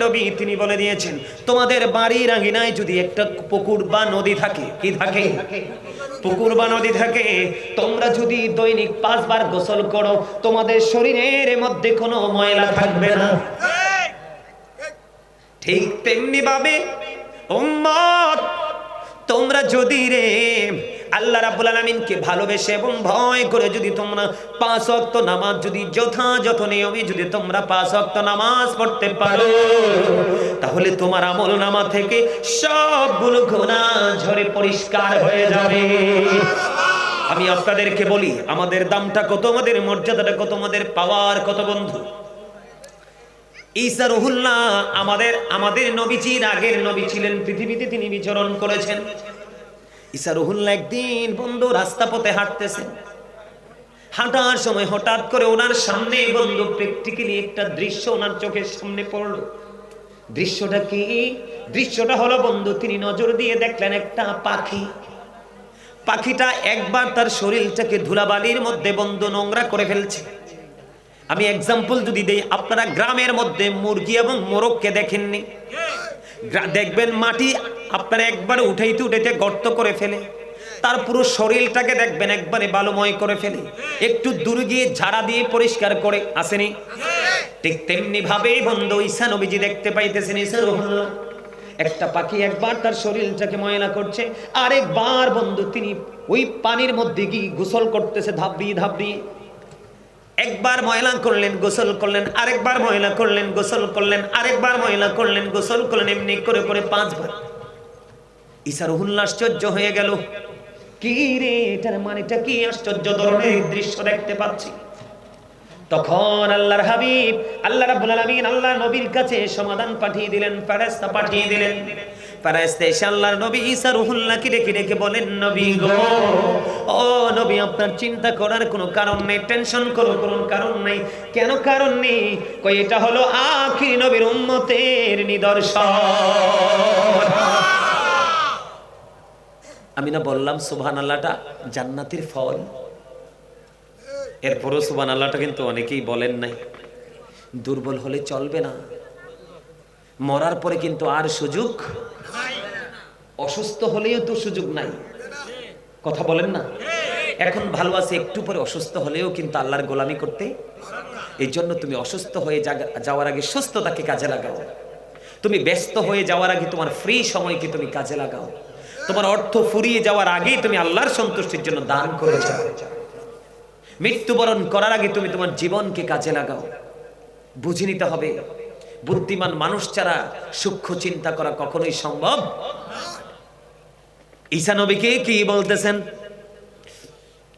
নবী তিনি বলে দিয়েছেন, তোমাদের বাড়ির আঙিনায় যদি একটা পুকুর বা নদী থাকে, কি থাকে? পুকুর বা নদী থাকে, তোমরা যদি দৈনিক 5 বার গোসল করো, তোমাদের শরীরের মধ্যে কোনো ময়লা থাকবে না। ঠিক তেমনি ভাবে উম্মত, তোমরা যদি রে আল্লাহ রাব্বুল আলামিনকে ভালোবেসে এবং ভয় করে যদি তোমরা 5 ওয়াক্ত নামাজ যদি যথাযথ নিয়মে যদি তোমরা 5 ওয়াক্ত নামাজ পড়তে পারো, তাহলে তোমার আমল নামা থেকে সবগুলো গুনাহ ঝরে পরিষ্কার হয়ে যাবে। আমি আপনাদেরকে বলি, আমাদের দামটা কত, আমাদের মর্যাদাটা কত, আমাদের পাওয়ার কত বন্ধু। ঈসা রুহুল্লাহ আমাদের নবীজির আগের নবী ছিলেন, পৃথিবীতে তিনি বিচরণ করেছেন। ঈসা রুহুল্লাহ একদিন বন্ধু রাস্তা পথে হাঁটতেছেন, হাঁটার সময় হঠাৎ করে ওনার সামনে বন্ধু প্র্যাকটিক্যালি একটা দৃশ্য ওনার চোখের সামনে পড়লো। দৃশ্যটা কি? দৃশ্যটা হলো বন্ধু, তিনি নজর দিয়ে দেখলেন একটা পাখি। পাখিটা একবার তার শরীরটাকে ধুলাবালির মধ্যে বন্ধু নোংরা করে ফেলছে। আমি এক্সাম্পল যদি দেই, আপনারা গ্রামের মধ্যে মুরগি এবং মোরগকে দেখেননি? দেখবেন মাটি আপনারা একবারে উঠাইতে উঠাইতে গর্ত করে ফেলে, তার পুরো শরীরটাকে দেখবেন একবারে বালুময় করে ফেলে, একটু দূরে গিয়ে ঝাড়া দিয়ে পরিষ্কার করে আসেনি? ঠিক তেমনি ভাবে বন্ধু ঈসা নবীজি দেখতে পাইতেছেন, ঈসা রুহুল্লাহ একটা পাখি একবার তার শরীরটাকে ময়লা করছে, আরেকবার বন্ধু তিনি ওই পানির মধ্যে গিয়ে গোসল করতেছে, ধাপ দিয়ে ধাপ দিয়ে। একবার ময়লা করলেন, গোসল করলেন, আরেকবার ময়লা করলেন, গোসল করলেন, আরেকবার ময়লা করলেন, গোসল করলেন, এমনি করে করে 5 বার। ঈসা রুহুল্লাহ আশ্চর্য হয়ে গেল, কি রে, এটার মানেটা কি? আশ্চর্য ধরনের দৃশ্য দেখতে পাচ্ছি। তখন আল্লাহর হাবিব আল্লাহ রাব্বুল আলামিন আল্লাহ নবীর কাছে সমাধান পাঠিয়ে দিলেন, ফেরেশতা পাঠিয়ে দিলেন। ফেরেশতা এসে আল্লাহর নবী ঈসা রুহুল্লাহকে ডেকে ডেকে বলেন, নবী গো, ও নবী, আপনার চিন্তা করার কোনো কারণ নেই, টেনশন কোনো কারণ নেই। কেন কারণ নেই? কই, এটা হলো আখির নবীর উম্মতের নিদর্শন। আমি না বললাম সুবহানাল্লাহটা জান্নাতের ফল? এরপরও সুবহানাল্লাহটা কিন্তু অনেকেই বলেন নাই। দুর্বল হলে চলবে না, মরার পরে কিন্তু আর সুযোগ, অসুস্থ হলেও তো সুযোগ নাই, কথা বলেন না? এখন ভালো আছে, একটু পরে অসুস্থ হলেও কিন্তু আল্লাহর গোলামি করতে। এই জন্য তুমি অসুস্থ হয়ে যাওয়ার আগে সুস্থতাকে কাজে লাগাও। তুমি ব্যস্ত হয়ে যাওয়ার আগে তোমার ফ্রি সময়কে তুমি কাজে লাগাও। তোমার অর্থ ফুরিয়ে যাওয়ার আগেই তুমি আল্লাহর সন্তুষ্টির জন্য দান করে যাও। মৃত্যুবরণ করার আগে তুমি তোমার জীবনকে কাজে লাগাও। বুঝে নিতে হবে, বুদ্ধিমান মানুষ ছাড়া সূক্ষ্ম চিন্তা করা কখনোই সম্ভব। ঈসা নবীকে কি বলতেছেন?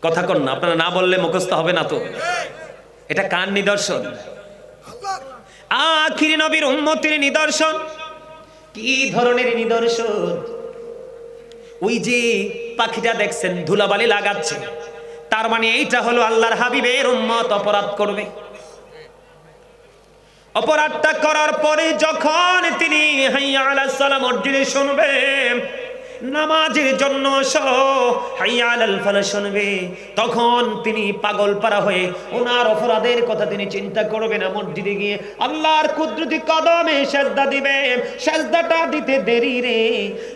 কথা কন না, আপনারা না বললে মুখস্থ হবে না তো। এটা কার নিদর্শন? আখির নবীর উম্মতের নিদর্শন। কি ধরনের নিদর্শন? ওই যে পাখিটা দেখছেন ধুলাবালি লাগাচ্ছে, তার মানে এইটা হলো আল্লাহর হাবিবের উম্মত অপরাধ করবে। অপরাধটা করার পরে যখন তিনি হাইয়া আলাস সালাম মসজিদে শুনবে, নামাজের জন্য হাইয়া আলাল ফালাহ শুনবে, তখন তিনি পাগল পারা হয়ে ওনার অপরাধের কথা তিনি চিন্তা করবে না। মসজিদে গিয়ে আল্লাহর কুদরতি কদমে সেজদা দিবে। সেজদাটা দিতে দেরি রে,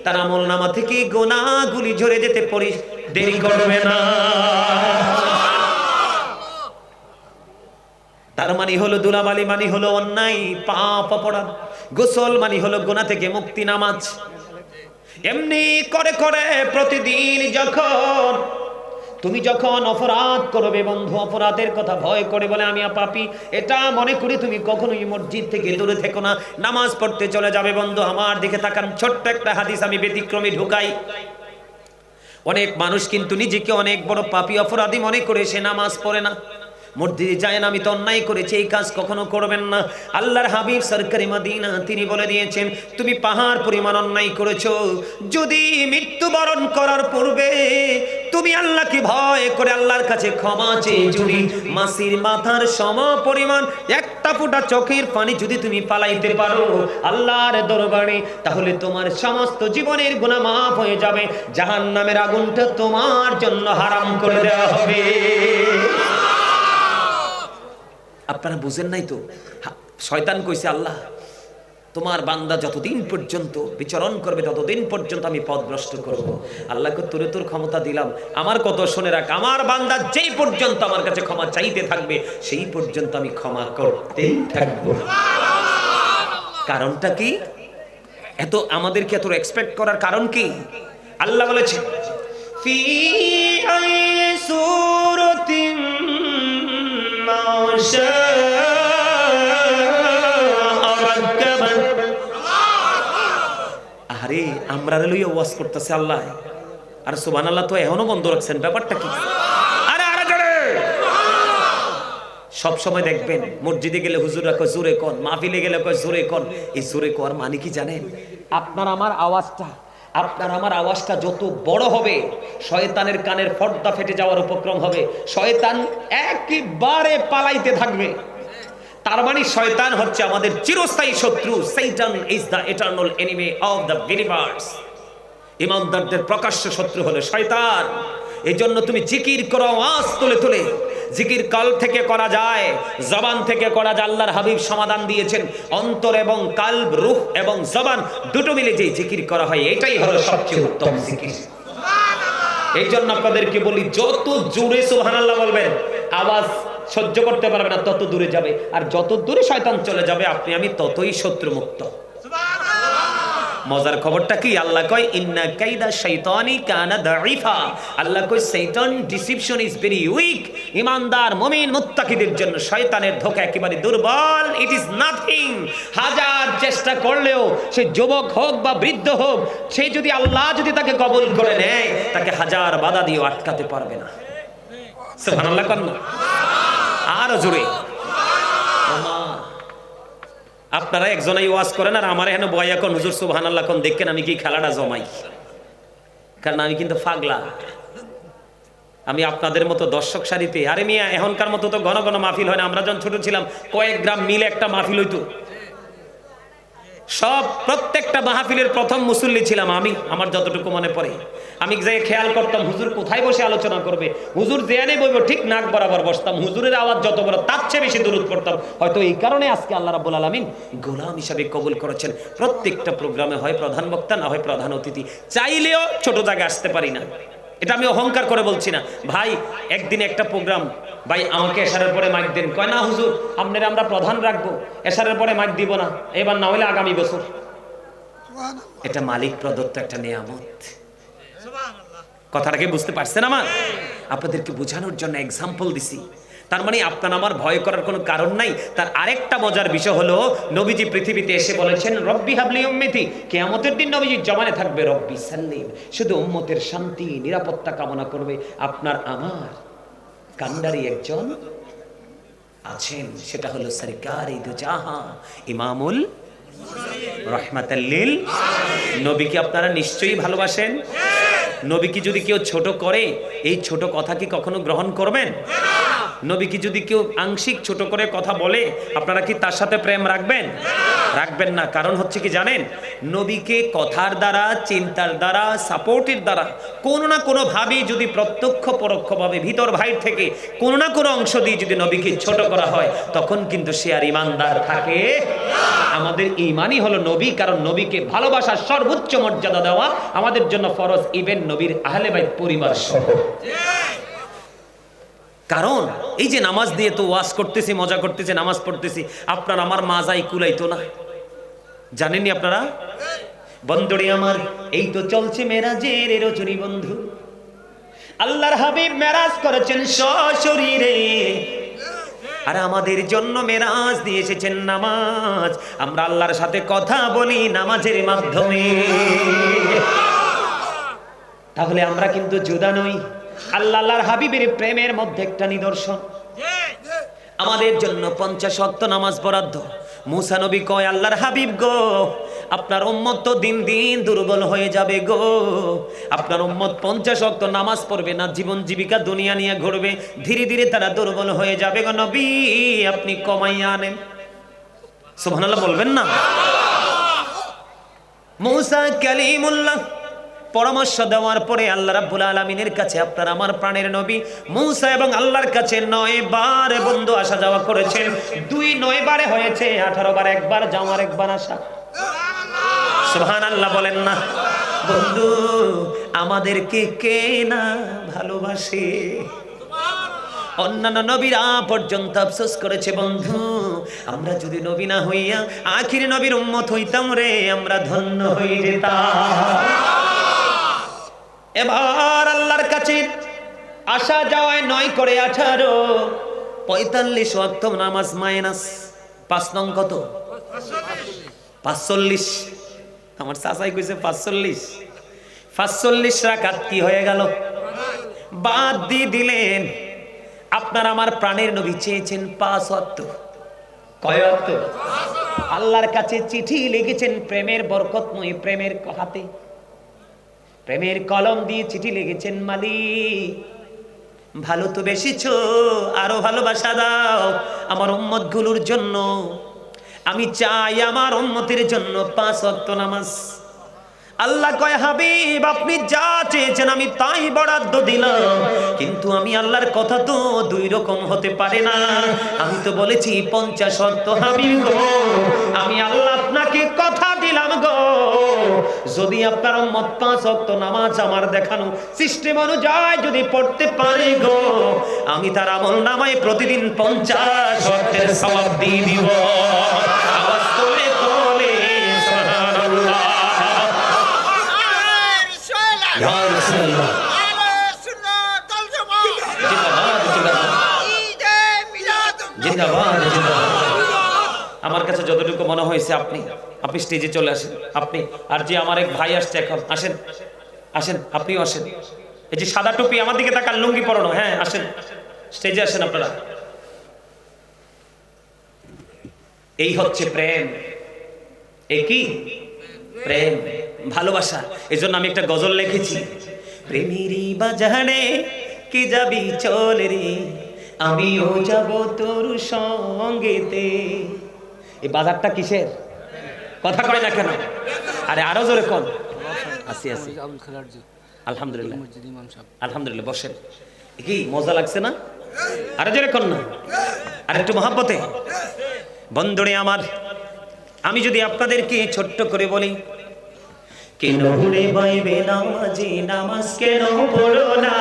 তার আমলনামা থেকে গুনাহগুলি ঝরে যেতে দেরি করবে না। তার মানে হলো দুলাবালি মানে হলো অন্যায়, পাপ, অপরাধ। গোসল মানে হলো গুনাহ থেকে মুক্তি, নামাজ। এমনি করে করে প্রতিদিন তুমি যখন অপরাধ করবে বন্ধু, অপরাধের কথা ভয় করে বলে আমি পাপী এটা মনে করি তুমি কখনোই মসজিদ থেকে দূরে থেকো না, নামাজ পড়তে চলে যাবে। বন্ধু আমার দিকে তাকান, ছোট্ট একটা হাদিস আমি ব্যতিক্রমী ঢুকাই। অনেক মানুষ কিন্তু নিজেকে অনেক বড় পাপী অপরাধী মনে করে সে নামাজ পড়ে না, মসজিদে যায় না। আমি তো অন্যায় করেছি, এই কাজ কখনো করবেন না। আল্লাহর হাবিব সরকারি মদিনা তিনি বলে দিয়েছেন, তুমি পাহাড় পরিমাণ অন্যায় করেছো, যদি মৃত্যুবরণ করার পূর্বে তুমি আল্লাহকে ভয় করে আল্লাহর কাছে ক্ষমা চেয়ে যদি মাসির মাথার সম পরিমাণ একটা ফোঁটা চোখের পানি যদি তুমি পালাইতে পারো আল্লাহর দরবারে, তাহলে তোমার সমস্ত জীবনের গুনাহ মাফ হয়ে যাবে। জাহান্নামের আগুনটা তোমার জন্য হারাম করে দেওয়া হবে। আপনারা বুঝেন নাই তো? শয়তান কইছে আল্লাহ তোমার বান্দা যতদিন পর্যন্ত বিচরণ করবে ততদিন পর্যন্ত আমি পথভ্রষ্ট করব। আল্লাহকে তোরে তোর ক্ষমতা দিলাম, আমার কত শুনে রাখ, আমার বান্দা যেই পর্যন্ত আমার কাছে ক্ষমা চাইতে থাকবে সেই পর্যন্ত আমি ক্ষমা করতেই থাকবো। কারণটা কি? এত আমাদেরকে এত এক্সপেক্ট করার কারণ কি? আল্লাহ বলেছে ফি সূরাতিন মাশা আরে আমরা লইয়া ওয়াজ করতেছে আল্লাহ, আর সুবহানাল্লাহ তো এখনো বন্ধ রাখছেন, ব্যাপারটা কি? আরে আরে জোরে সব সময় দেখবেন মসজিদে গেলে হুজুররা কয় জোরে কোন, মাহফিলে গেলে কয় জোরে কোন। এই জোরে কোন মানে কি জানেন? আপনার আমার আওয়াজটা যত বড় হবে শয়তানের কানের পর্দা ফেটে যাওয়ার উপক্রম হবে, শয়তান একেবারে পালাইতে থাকবে। তার মানে শয়তান হচ্ছে আমাদের চিরস্থায়ী শত্রু। Satan is the eternal enemy of the universe. ইমানদারদের প্রকাশ্য শত্রু হলো শয়তান। এই জন্য তুমি জিকির করো আওয়াজ তুলে তুলে। জিকির কাল থেকে করা যায়, জবান থেকে করা যায়। আল্লাহর হাবিব সমাধান দিয়েছেন, অন্তর এবং কালব, রূহ এবং জবান দুটো মিলে যে জিকির করা হয় এটাই হলো সবচেয়ে উত্তম জিকির। এই জন্য আপনাদেরকে বলি যত জোরে সুবহানাল্লাহ বলবেন আওয়াজ সহ্য করতে পারবে না তত দূরে যাবে, আর যত দূরে শয়তান চলে যাবে আপনি আমি ততই শত্রুমুক্ত। মজার খবরটা কি? আল্লাহ কয় ইন্না কাইদা শাইতানি কানা দাঈফা। আল্লাহ কয় শয়তান ডিসিপশন ইজ ভেরি উইক। ইমানদার মুমিন মুত্তাকিদের জন্য শয়তানের ধোঁকা একেবারে দুর্বল। It is nothing. হাজার চেষ্টা করলেও সে যুবক হোক বা বৃদ্ধ হোক, সে যদি আল্লাহ যদি তাকে কবুল করে নেয় তাকে হাজার বাধা দিয়ে আটকাতে পারবে না। সুবহানাল্লাহ কোন না আরো জোরে। আপনারা একজনাই ওয়াজ করেন আর আমার এখানে বয়া কোন হুজুর সুবহানাল্লাহ কোন দেখেন আমি কি খেলাটা জমাই, কারণ আমি কিন্তু পাগলা। আমি আপনাদের মতো দর্শক সারিতে, আরে মিয়া এখনকার মতো তো ঘন ঘন মাহফিল হয় না। আমরা যখন ছোট ছিলাম কয়েক গ্রাম মিলে একটা মাহফিল হইতো। সব প্রত্যেকটা মাহফিলের প্রথম মুসল্লি ছিলাম আমি, আমার যতটুকু মনে পড়ে। আমি যাই খেয়াল করতাম হুজুর কোথায় বসে আলোচনা করবে, হুজুর যেখানে বইব ঠিক নাক বরাবর বসতাম। হুজুরের আওয়াজ যত বড় তার চেয়ে বেশি দরুদ পড়তাম। হয়তো এই কারণে আজকে আল্লাহ রাব্বুল আলামিন গোলাম হিসাবে কবুল করেছেন। প্রত্যেকটা প্রোগ্রামে হয় প্রধান বক্তা, না হয় প্রধান অতিথি। চাইলেও ছোট জায়গায় আসতে পারি না, এটা আমি অহংকার করে বলছি না। ভাই একদিন একটা প্রোগ্রাম, ভাই আমাকে এশারের পরে মাইক দেন, কয় না হুজুর আপনারা আমরা প্রধান রাখবো, এশারের পরে মাইক দিব না, এবার না হলে আগামী বছর। এটা মালিক প্রদত্ত একটা নিয়ামত। কথাটাকে বুঝতে পারছেন? আমার আপনাদেরকে বোঝানোর জন্য এক্সাম্পল দিছি। তার মানে আপনার আমার ভয় করার কোনো কারণ নাই। তার আরেকটা মজার বিষয় হলো নবীজি পৃথিবীতে এসে বলেছেন রব্বি হাবলি উম্মতি। কিয়ামতের দিন নবীজির জমানে থাকবে রব্বি সাল্লিম, শুধু উম্মতের শান্তি নিরাপত্তা কামনা করবে। আপনার আমার কান্ডারি একজন আছেন, সেটা হলো সরকারি দুজাহা ইমামুল রাহমাতাল লিল। নবীকে আপনারা নিশ্চয়ই ভালোবাসেন। নবীকে যদি কেউ ছোট করে এই ছোট কথা কি কখনো গ্রহণ করবেন? নবীকে যদি কেউ আংশিক ছোট করে কথা বলে আপনারা কি তার সাথে প্রেম রাখবেন? রাখবেন না। কারণ হচ্ছে কি জানেন, নবীকে কথার দ্বারা, চিন্তার দ্বারা, সাপোর্টের দ্বারা কোনো না কোনো ভাবে যদি প্রত্যক্ষ পরোক্ষভাবে ভিতর বাইর থেকে কোনো না কোনো অংশ দিয়ে যদি নবীকে ছোট করা হয় তখন কিন্তু সে আর ইমানদার থাকে। আমাদের ঈমানই হলো নবী, কারণ নবীকে ভালোবাসার সর্বোচ্চ মর্যাদা দেওয়া আমাদের জন্য ফরজ, ইভেন নবীর আহলে বাইত পরিবার সহ। কারণ এই যে নামাজ দিয়ে তো ওয়াজ করতেছি, মজা করতেছি, নামাজ পড়তেছি, আপনার আমার মাজাই কুলাইতো না, জানেননি আপনারা? বন্ধুরে আমার, এই তো চলছে মেরাজের রজনী বন্ধু। আল্লাহর হাবিব মেরাজ করেছেন সশরীরে, আর আমাদের জন্য মেরাজ দিয়ে এসেছেন নামাজ। আমরা আল্লাহর সাথে কথা বলি নামাজের মাধ্যমে। তাহলে আমরা কিন্তু জুদা নই। আল্লাহর হাবিবের প্রেমের মধ্যে একটা নিদর্শন, আমাদের জন্য 50 ওয়াক্ত নামাজ বরাদ্দ। মুসা নবী কয় আল্লাহর হাবিব গো, আপনার উম্মত তো দিন দিন দুর্বল হয়ে যাবে গো। আপনার উম্মত 50 ওয়াক্ত নামাজ পড়বে না, জীবন জীবিকা দুনিয়া নিয়ে ঘুরবে, ধীরে ধীরে তারা দুর্বল হয়ে যাবে গো নবী, আপনি কমাইয়া আনেন। সুবহানাল্লাহ বলবেন না? মুসা কালিমুল্লাহ পরামর্শ দেওয়ার পরে আল্লাহ রাব্বুল আলামিনের কাছে আপনার আমার প্রাণের নবী মুসা এবং আল্লাহর কাছে 9 বার বন্ধু আসা যাওয়া করেছেন। 2 9 বারে হয়েছে 18 বার, একবার যাওয়ার একবার আসা। সুবহানাল্লাহ বলেন না। বন্ধু আমাদেরকে কে না ভালোবাসে, অন্যান্য নবীরা পর্যন্ত আফসোস করেছে বন্ধু আমরা যদি নবী না হইয়া আখির নবীর উম্মত হইতাম রে আমরা ধন্য হয়ে যেতাম। এবার আল্লাহর কাছে আসা যাওয়ায় 9 করে 18 45 ওয়াক্ত নামাজ মাইনাস 5 নং কত 45। আমার চাচাই কইছে 45 রাকাত কি হয়ে গেল, বাদ দিয়ে দিলেন। আপনার আমার প্রাণের নবী চেয়েছেন 5 ওয়াক্ত, কয় ওয়াক্ত? আল্লাহর কাছে চিঠি লিখেছেন প্রেমের বরকতময় প্রেমের হাতে, প্রেমের কলম দিয়ে চিঠি লিখেছেন মালিক ভালো তো বেশিছো, আরো ভালোবাসা দাও আমার উম্মত গুলোর জন্য। আমি চাই আমার উম্মতের জন্য 5 ওয়াক্ত নামাজ। আল্লাহ কয় হাবিব আপনি যা চেয়েছেন আমি তাই বরাদ্দ দিলাম, কিন্তু আমি আল্লাহর কথা তো 2 রকম হতে পারে না। আমি তো বলেছি 50 ওয়াক্ত হাবিব গো, আমি আল্লাহ আপনাকে কথা দিলাম গো, যদি আপনার উম্মত 5 ওয়াক্ত নামাজ আমার দেখানো সিস্টেম অনুযায়ী যদি পড়তে পারে গো, আমি তার আমলনামায় প্রতিদিন 50 ওয়াক্তের সওয়াব দিয়ে দিব। আওয়াজ করে বলে সুবহানাল্লাহ। ইয়া রাসূলুল্লাহ জিন্দাবাদ জিন্দাবাদ। আমার কাছে যতটুকু মনে হয়েছে আপনি স্টেজে চলে আসেন। আপনি আর যে আমার এক ভাই আসছে এখন, আসেন আসেন, আপনিও আসেন। এই যে সাদা টুপি আমার দিকে তাকান, লুঙ্গি পরানো, হ্যাঁ আসেন স্টেজে আসেন আপনারা। এই হচ্ছে প্রেম, একই প্রেম ভালোবাসা। এজন্য আমি একটা গজল লিখেছি, প্রেমেরই বাজারে কি যাবি চল রে আমিও যাব তোর সঙ্গেতে। এই বাজারটা কিসের কথা কয় না কেন? আরে আরো জোরে কোন আসি আসি। আলহামদুলিল্লাহ আলহামদুলিল্লাহ, বসেন। কি মজা লাগছে না? আরো জোরে কোন না, আর একটু মহব্বতে। বন্ধুরে আমার, আমি যদি আপনাদেরকে ছোট্ট করে বলি, কেন ভুলে বাইবে নামাজি নামাজ কেন পড়ো না,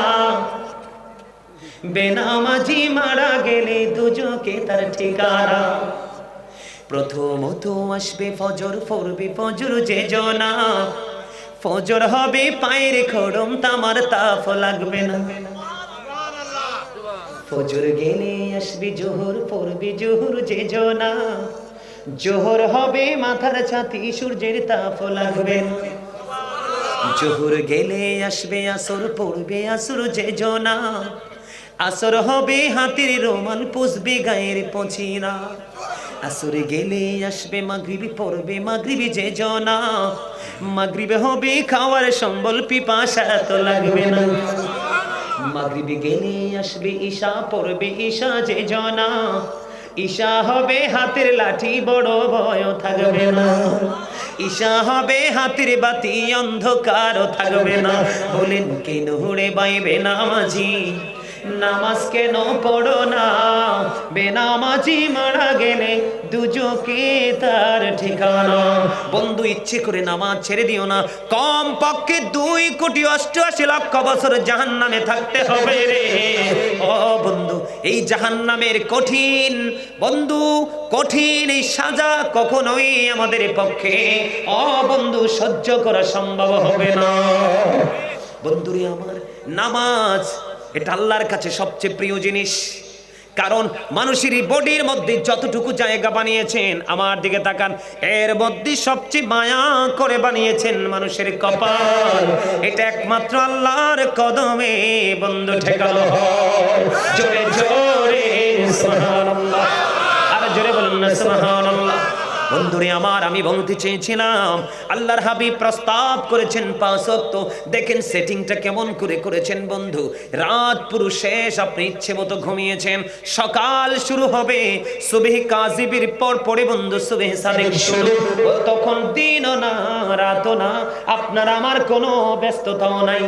বেনামাজি মারা গেলে দুজকে তার ঠিকানা। প্রথমত আসবে ফজর, পড়বে ফজর যে জনা, ফজর হবে পায়ের খড়ম তামার তাপ লাগবে না। ফজর গেলে আসবে জোহর, পড়বে জোহর যে জনা, জোহর হবে মাথার ছাতি সূর্যের তাপ লাগবে না। জোহর গেলে আসবে আসর, পড়বে আসর যে জনা, আসর হবে হাতির রোমাল পুষবে গায়ের পছিনা। আসর গেলে আসবে মাগরিবি, পড়বে মাগরিবি যে জনা, মাগরিবে হবে খাওয়ার সম্বল পিপাসা তো লাগবে না। মাগরিবি গেলে আসবে ঈশা, পড়বে ঈশা যে জনা, ঈশা হবে হাতের লাঠি বড় ভয় থাকবে না। ঈশা হবে হাতের বাতি অন্ধকারও থাকবে না। বলেন কেন হুড়ে বাইবে নামাজি নামাজ কেন পড়ো না, বেনামাজি মারা গেলে দুজকে তার ঠিকানা। বন্ধু ইচ্ছে করে নামাজ ছেড়ে দিও না, কম পক্ষে 2,88,00,000 বছর জাহান্নামে থাকতে হবে রে। ও বন্ধু, এই জাহান্নামের কঠিন বন্ধু কঠিন এই সাজা কখনোই আমাদের পক্ষে বন্ধু সহ্য করা সম্ভব হবে না। বন্ধুরে আমার, নামাজ এটা আল্লাহর কাছে সবচেয়ে প্রিয় জিনিস, কারণ মানুষের বডির মধ্যে যতটুকু জায়গা বানিয়েছেন, আমার দিকে তাকান, এর মধ্যে সবচেয়ে মায়া করে বানিয়েছেন মানুষের কপাল। এটা একমাত্র আল্লাহর কদমে বন্ধু ঠেকানো হয়। জোরে জোরে সুবহানাল্লাহ, আর জোরে বলুন না সুবহানাল্লাহ। বন্ধুরে আমার, আমি বলতে চেয়েছিলাম আল্লাহর হাবিব প্রস্তাব করেছেন 5 ওয়াক্ত। দেখেন সেটিংটা কেমন করে করেছেন বন্ধু। রাত পুরো শেষ, আপনি ইচ্ছে মতো ঘুমিয়েছেন, সকাল শুরু হবে সুবহ কাযিবের পর পরে বন্ধু সুবহ সাদিক শুরু। তখন দিনও না রাতও না, আপনার আমার কোনো ব্যস্ততাও নাই।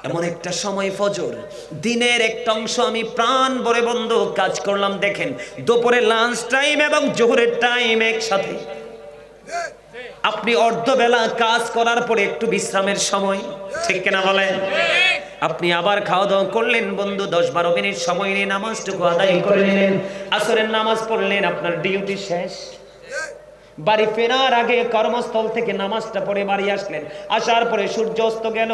এমন একটা সময় ফজর, দিনের একটা অংশ আমি প্রাণ ভরে বন্ধু কাজ করলাম। দেখেন দুপুরে লাঞ্চ টাইম এবং জোহরের টাইম একসাথে, আপনি অর্ধবেলা কাজ করার পরে একটু বিশ্রামের সময়, ঠিক কিনা বলেন? আপনি আবার খাওয়া দাওয়া করলেন বন্ধু, 10-12 মিনিট সময় নিয়ে নামাজটুকু আদায় করে নিলেন, আসরের নামাজ পড়লেন, আপনার ডিউটি শেষ। বাড়ি ফেরার আগে কর্মস্থল থেকে নামাজটা পড়ে বাড়ি আসলেন, আসার পরে সূর্য অস্ত গেল,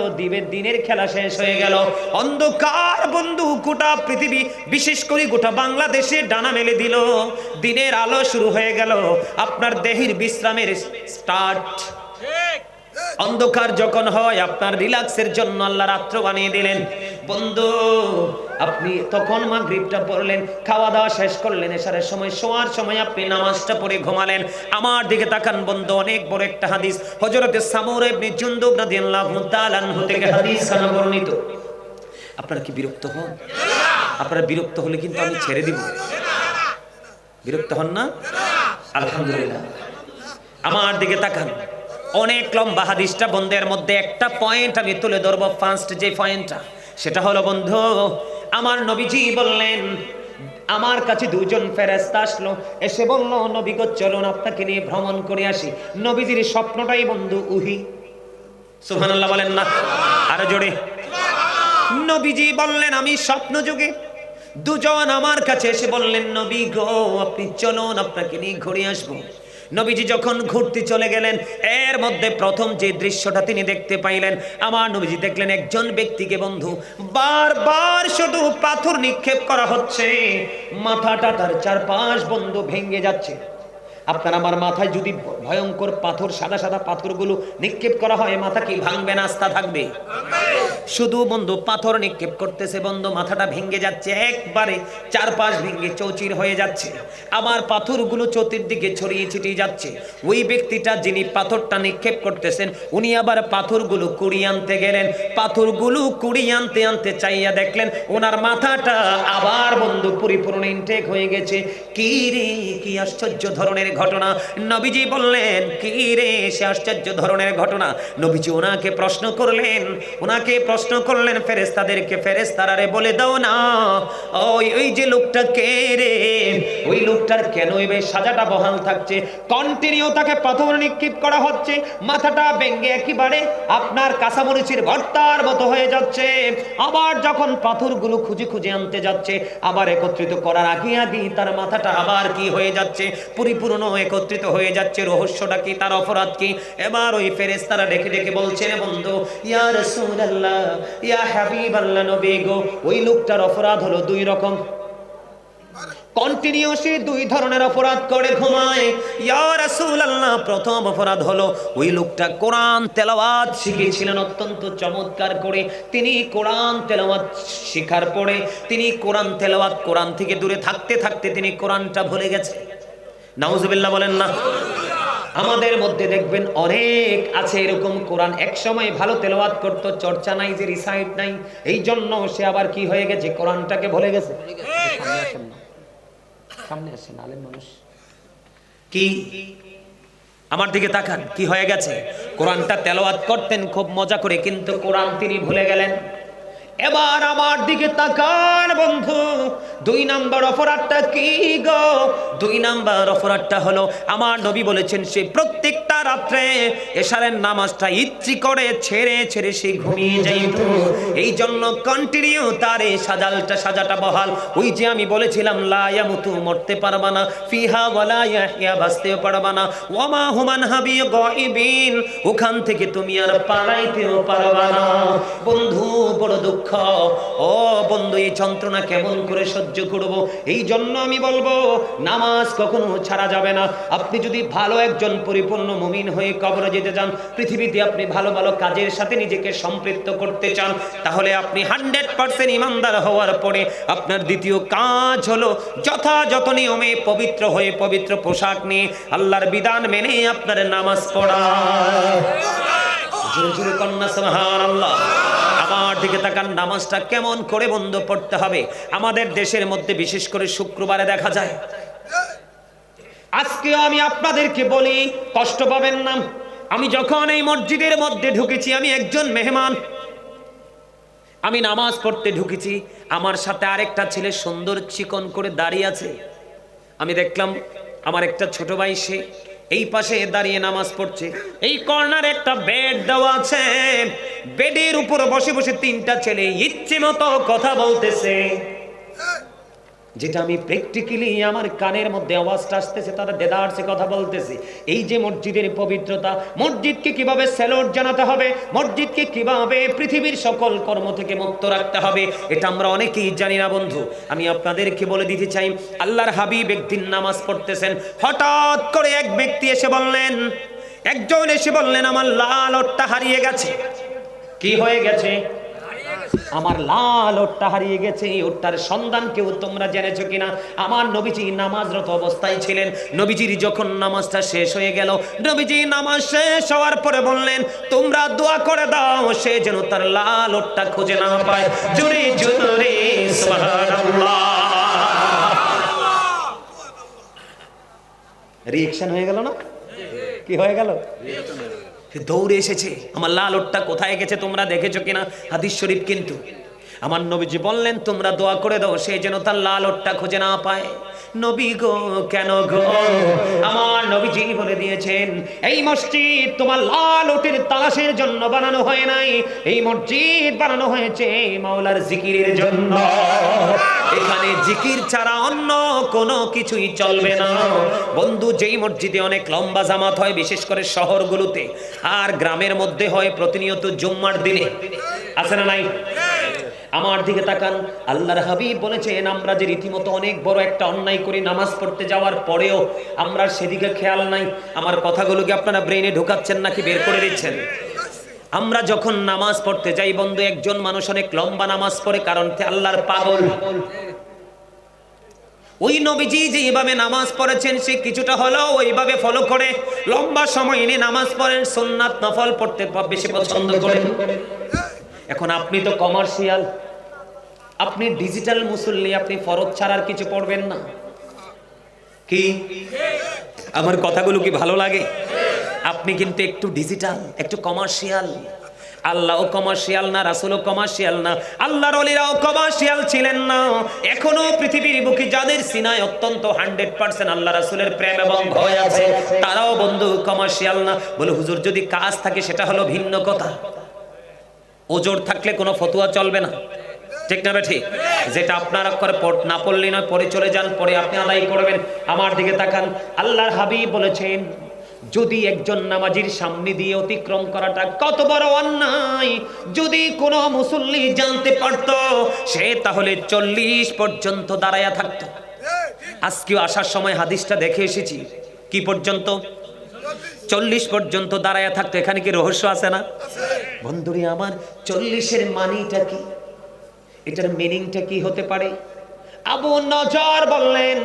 দিনের খেলা শেষ হয়ে গেল, অন্ধকার বন্ধু গোটা পৃথিবী, বিশেষ করে গোটা বাংলাদেশে ডানা মেলে দিল, দিনের আলো শুরু হয়ে গেল, আপনার দেহের বিশ্রামের স্টার্ট। অন্ধকার যখন হয় আপনার রিল্যাক্সের জন্য আল্লাহ রাত্র বানিয়ে দিলেন বন্ধু। আপনি তখন মাগরিবটা পড়লেন, খাওয়া দাওয়া শেষ করলেন, এশারের সময় শোয়ার সময় আপনি নামাজটা পড়ে ঘুমালেন। আমার দিকে তাকান বন্ধু, অনেক বড় একটা হাদিস, হযরতে সামুরা ইবনে জুনদুব রাদিয়াল্লাহু তাআলা আনহু থেকে হাদিস খানা বর্ণিত। আপনারা কি বিরক্ত হন? আপনারা বিরক্ত হলে কিন্তু আমি ছেড়ে দিব। বিরক্ত হন না? আলহামদুলিল্লাহ। আমার দিকে তাকান, অনেক লম্বা হাদিসটা বন্ধের মধ্যে একটা পয়েন্ট আমি তুলে ধরবো। ফার্স্ট যে পয়েন্টটা, সেটা হলো বন্ধু, আমার নবীজি বললেন, আমার কাছে দুজন ফেরেশতা আসলো, এসে বলল, নবী গো চলুন আপনাকে নিয়ে ভ্রমণ করে আসি। নবীজির স্বপ্নটাই বন্ধু উহি। সুবহানাল্লাহ বলেন না আরো জোরে। নবীজি বললেন, আমি স্বপ্ন যুগে দুজন আমার কাছে এসে বললেন, নবী গো আপনি চলুন আপনাকে নিয়ে ঘুরে আসবো। নবীজি যখন ঘুরতে চলে গেলেন, এর মধ্যে প্রথম যে দৃশ্যটা তিনি দেখতে পাইলেন, আমার নবীজি দেখলেন একজন ব্যক্তিকে বন্ধু বারবার শুধু পাথর নিক্ষেপ করা হচ্ছে, মাথাটা তার চারপাশ বন্ধু ভেঙে যাচ্ছে। আপনার আমার মাথায় যদি ভয়ঙ্কর পাথর, সাদা সাদা পাথরগুলো নিক্ষেপ করা হয়, মাথা কি ভাঙবে না আস্থা থাকবে? শুধু বন্ধু পাথর নিক্ষেপ করতেছে বন্ধু, মাথাটা ভেঙে যাচ্ছে, একবারে চারপাশ ভেঙে চৌচির হয়ে যাচ্ছে, আবার পাথরগুলো চতুর্দিকে ছড়িয়ে ছিটিয়ে যাচ্ছে। ওই ব্যক্তিটা যিনি পাথরটা নিক্ষেপ করতেছেন, উনি আবার পাথরগুলো কুড়িয়ে আনতে গেলেন, পাথরগুলো কুড়িয়ে আনতে আনতে চাইয়া দেখলেন ওনার মাথাটা আবার বন্ধু পরিপূর্ণ ইনটেক হয়ে গেছে। কি রে, কি আশ্চর্য ধরনের ঘটনা! নবীজি বললেন, কি রে সে আশ্চর্য ধরনের ঘটনা! নবীজি ওনাকে প্রশ্ন করলেন, ফেরেশতাদেরকে, ফেরেশতারা রে বলে দাও না, ওই যে লোকটা কে রে, ওই লোকটার কেন এই সাজাটা বহাল থাকছে, কন্টিনিউ তাকে পাথর নিক্ষেপ করা হচ্ছে, মাথাটা ভেঙে একেবারে আপনার কাঁচামরিচের ভর্তার মতো হয়ে যাচ্ছে। আবার যখন পাথরগুলো খুঁজে খুঁজে আনতে যাচ্ছে, আবার একত্রিত করার আগে তার মাথাটা আবার কি হয়ে যাচ্ছে, পরিপূর্ণ একত্রিত হয়ে যাচ্ছে। রহস্যটা কি, তার অপরাধ কি? এবার ওই ফেরেশতারা ডেকে ডেকে বলছেন, বন্ধু ইয়া রাসূলুল্লাহ, ইয়া হাবিবাল্লাহ, নবী গো, ওই লোকটার অপরাধ হলো দুই রকম, কন্টিনিউসলি দুই ধরনের অপরাধ করে ঘুমায়। ইয়া রাসূলুল্লাহ, প্রথম অপরাধ হলো ওই লোকটা কোরআন তেলাওয়াত শিখেছিলেন অত্যন্ত চমৎকার করে, তিনি কোরআন তেলাওয়াত শিখার পরে তিনি কোরআন তেলাওয়াত, কোরআন থেকে দূরে থাকতে থাকতে তিনি কোরআনটা ভুলে গেছে। নাউজুবিল্লাহ বলেন না। আমাদের মধ্যে দেখবেন অনেক আছে এরকম, কোরআন এক সময় ভালো তেলাওয়াত করতো, চর্চা নাই, যে রিসাইট নাই, এই জন্য সে আবার কি হয়ে গেছে, কোরআনটাকে ভুলে গেছে। সামনে আসেন আলেম মানুষ, কি আমার দিকে তাকান, কি হয়ে গেছে? কোরআনটা তেলাওয়াত করতেন খুব মজা করে, কিন্তু কোরআন তিনি ভুলে গেলেন। এবার আমার দিকে তাকান বন্ধু, দুই নাম্বার অপরাধটা কি গো? দুই নাম্বার অপরাধটা হলো, আমার নবী বলেছেন, সে প্রত্যেকটা রাত্রে এশারের নামাজটা ইচ্ছি করে ছেড়ে ছেড়ে সে ঘুমিয়ে যাইত। এই জন্য কন্টিনিউ তার এই সাজাটা বহাল। ওই যে আমি বলেছিলাম, লা ইয়ামুতু, মরতে পারবা না, ফিহা ওয়ালা ইয়াহইয়া, বাঁচতেও পারবা না, ওয়ামা হুমান হাবি গায়বিন, ওখান থেকে তুমি আর পালাইতেও পারবা না। বন্ধু বড় দুঃখ। ও বন্ধু, এই যন্ত্রণা কেমন করে সহ্য করব? এই জন্য আমি বলবো, নামাজ কখনো ছাড়া যাবে না। আপনি যদি ভালো একজন পরিপূর্ণ মুমিন হয়ে কবরে যেতে চান, পৃথিবীতে আপনি ভালো ভালো কাজের সাথে নিজেকে সম্পৃক্ত করতে চান, তাহলে আপনি 100% ইমানদার হওয়ার পরে আপনার দ্বিতীয় কাজ হলো যথাযথ নিয়মে পবিত্র হয়ে, পবিত্র পোশাক নিয়ে, আল্লাহর বিধান মেনে আপনার নামাজ পড়া। জোরে জোরে কন্যা সুবহানাল্লাহ। আমার দিকে তাকান, নামাজটা কেমন করে বন্ধ পড়তে হবে? আমাদের দেশের মধ্যে বিশেষ করে শুক্রবারে দেখা যায়। আজকে আমি আপনাদেরকে বলি, কষ্ট পাবেন না, আমি যখন এই মসজিদের মধ্যে ঢুকেছি, আমি একজন মেহমান, আমি নামাজ পড়তে ঢুকেছি, আমার সাথে আরেকটা ছেলে সুন্দর চিকন করে দাঁড়িয়ে আছে। আমি দেখলাম আমার একটা ছোট ভাই, সে এই পাশে দাঁড়িয়ে নামাজ পড়ছে, এই কর্নারে একটা বেড দেওয়া আছে, বেডের উপর বসে বসে তিনটা ছেলে ইচ্ছে মতো কথা বলতেছে, যেটা আমি প্র্যাকটিক্যালি আমার কানের মধ্যে আওয়াজটা আসতেছে, তারা দেদারসে কথা বলতেছে। এই যে মসজিদের পবিত্রতা, মসজিদকে কিভাবে স্যালুট জানাতে হবে, মসজিদকে কিভাবে পৃথিবীর সকল কর্ম থেকে মুক্ত রাখতে হবে, এটা আমরা অনেকেই জানি না বন্ধু। আমি আপনাদেরকে বলে দিতে চাই, আল্লাহর হাবিব একদিন নামাজ পড়তেছেন, হঠাৎ করে এক ব্যক্তি এসে বললেন, একজন এসে বললেন, আমার লাল ওটটা হারিয়ে গেছে। কি হয়ে গেছে? আমার লাল ওটটা হারিয়ে গেছে। এই ওটটার সন্ধান কেউ তোমরা জেনেছো কিনা? আমার নবীজি নামাজরত অবস্থায় ছিলেন, নবীজির যখন নামাজটা শেষ হয়ে গেল, নবীজি নামাজ শেষ হওয়ার পরে বললেন, তোমরা দোয়া করে দাও সে যেন তার লাল ওটটা খুঁজে না পায়। জোরে জোরে সুবহানাল্লাহ। রিঅ্যাকশন হয়ে গেল না? কি হয়ে গেল? দৌড়ে এসেছে, আমার লাল ওটটা কোথায় গেছে তোমরা দেখেছো কিনা? হাদিস শরীফ কিন্তু আমার নবীজি বললেন, তোমরা দোয়া করে দাও সে যেন তার লাল ওটটা খুঁজে না পায়। নবী গো, কেন গো? আমার নবীজি বলে দিয়েছেন, এই মসজিদ তোমার লাল ওটের তালাশের জন্য বানানো হয় নাই, এই মসজিদ বানানো হয়েছে মাওলার জিকিরের জন্য। এখানে জিকির ছাড়া অন্য কোনো কিছুই চলবে না বন্ধু। যেই মসজিদে অনেক লম্বা জামাত হয়, বিশেষ করে শহরগুলোতে, আর গ্রামের মধ্যে হয় প্রতিনিয়ত জুম্মার দিনে, আছে না নাই? আমার দিকে তাকান, আল্লাহর হাবিব বলেছেন, আমরা যে রীতিমতো অনেক বড় একটা অন্যায় করি, নামাজ পড়তে যাওয়ার পরেও আমরা সেদিকে খেয়াল নাই। আমার কথাগুলোকে আপনারা ব্রেইনে ঢুকাচ্ছেন নাকি বের করে দিচ্ছেন? আমরা যখন নামাজ পড়তে যাই বন্ধু, একজন মানুষ অনেক লম্বা নামাজ পড়ে, কারণ আল্লাহর পাগল। ওই নবীজি যেভাবে নামাজ পড়েছেন, সে কিছুটা হলেও ওইভাবে ফলো করে, লম্বা সময় নিয়ে নামাজ পড়েন, সুন্নাত নফল পড়তে বেশি পছন্দ করেন। এখন আপনি তো কমার্শিয়াল, আপনি ডিজিটাল মুসল্লি, আপনি ফরজ ছাড়ার কিছু পড়বেন না। কি আমার কথাগুলো কি ভালো লাগে? আপনি কিন্তু একটু ডিজিটাল, একটু কমার্শিয়াল। আল্লাহও কমার্শিয়াল না, রাসূলও কমার্শিয়াল না, আল্লাহর ওলিরাও কমার্শিয়াল ছিলেন না। এখনো পৃথিবীর বুকে যাদের সিনায় অত্যন্ত 100% আল্লাহ রাসূলের প্রেম এবং ভয় আছে, তারাও বন্ধু কমার্শিয়াল না। বলে হুজুর যদি কাজ থাকে সেটা হলো ভিন্ন কথা, ওজোর থাকলে কোনো ফতোয়া চলবে না, ঠিক না ঠিক? যেটা আপনারা করে না পড়লে নয়, পরে চলে যান, পরে আপনি আদায় করবেন। আমার দিকে তাকান, আল্লাহর হাবিব বলেছেন, যদি একজন নামাজির সামনে দিয়ে অতিক্রম করাটা কত বড় অন্যায়, যদি কোনো মুসল্লি জানতে পারত, সে তাহলে 40 পর্যন্ত দাঁড়ায়া থাকতো। আজকেও আসার সময় হাদিসটা দেখে এসেছি, কি পর্যন্ত? 40 পর্যন্ত দাঁড়ায়া থাকতো। এখানে কি রহস্য আছে না বন্ধুরি আমার? 40-এর মানেটা কি, এটার মিনিংটা কি হতে পারে? আবু নজর বললেন,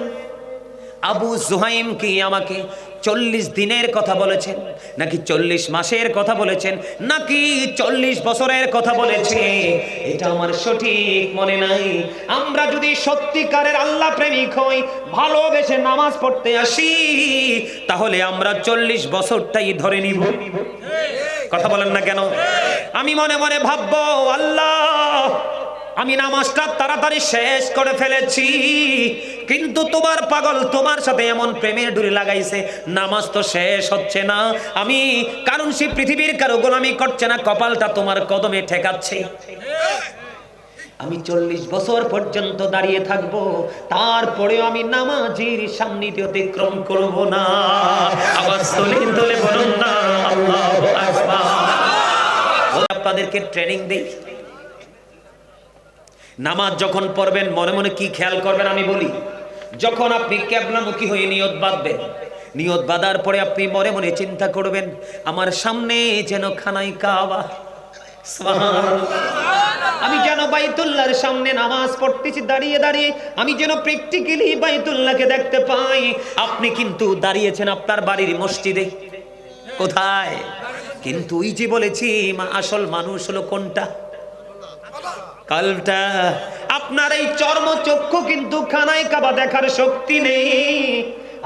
আবু জুহাইম কি আমাকে 40 দিনের কথা বলেছেন, নাকি 40 মাসের কথা বলেছেন, নাকি 40 বছরের কথা বলেছে, এটা আমার সঠিক মনে নাই। আমরা যদি সত্যিকারের আল্লাহ প্রেমিক হই, ভালোবেসে নামাজ পড়তে আসি, তাহলে আমরা 40 বছরটাই ধরে নিব। কথা বলেন না কেন? আমি মনে মনে ভাববো, আল্লাহ আমি নামাজটা তাড়াতাড়ি শেষ করে ফেলেছি, কিন্তু তোমার পাগল তোমার সাথে এমন প্রেমের ডুরি লাগাইছে, নামাজ তো শেষ হচ্ছে না। আমি কারণ সে পৃথিবীর কারো গোলামি করছে না, কপালটা তোমার কদমে ঠেকাচ্ছে। আমি 40 বছর পর্যন্ত দাঁড়িয়ে থাকবো, তারপরেও আমি নামাজের সামনে দিয়ে অতিক্রম করব না। আওয়াজ তুলে তুলে বলুন না আল্লাহু আকবার। আপনাদেরকে ট্রেনিং দেই, নামাজ যখন পড়বেন মনে মনে কি খেয়াল করবেন আমি বলি। যখন আপনি কিবলামুখী হয়ে নিয়ত বাঁধবেন, নিয়ত বাঁধার পরে আপনি মনে মনে চিন্তা করবেন, আমার সামনে যেন খানায় কাবা, আমি যেন বাইতুল্লাহর সামনে নামাজ পড়তেছি দাঁড়িয়ে দাঁড়িয়ে, আমি যেন প্র্যাকটিক্যালি বাইতুল্লাহকে দেখতে পাই। আপনি কিন্তু দাঁড়িয়েছেন আপনার বাড়ির মসজিদে, কোথায়? কিন্তু ওই যে বলেছি, আসল মানুষ হলো কোনটা? কালটা। আপনার এই চর্মচক্ষু কিন্তু খানায় কাবা দেখার শক্তি নেই।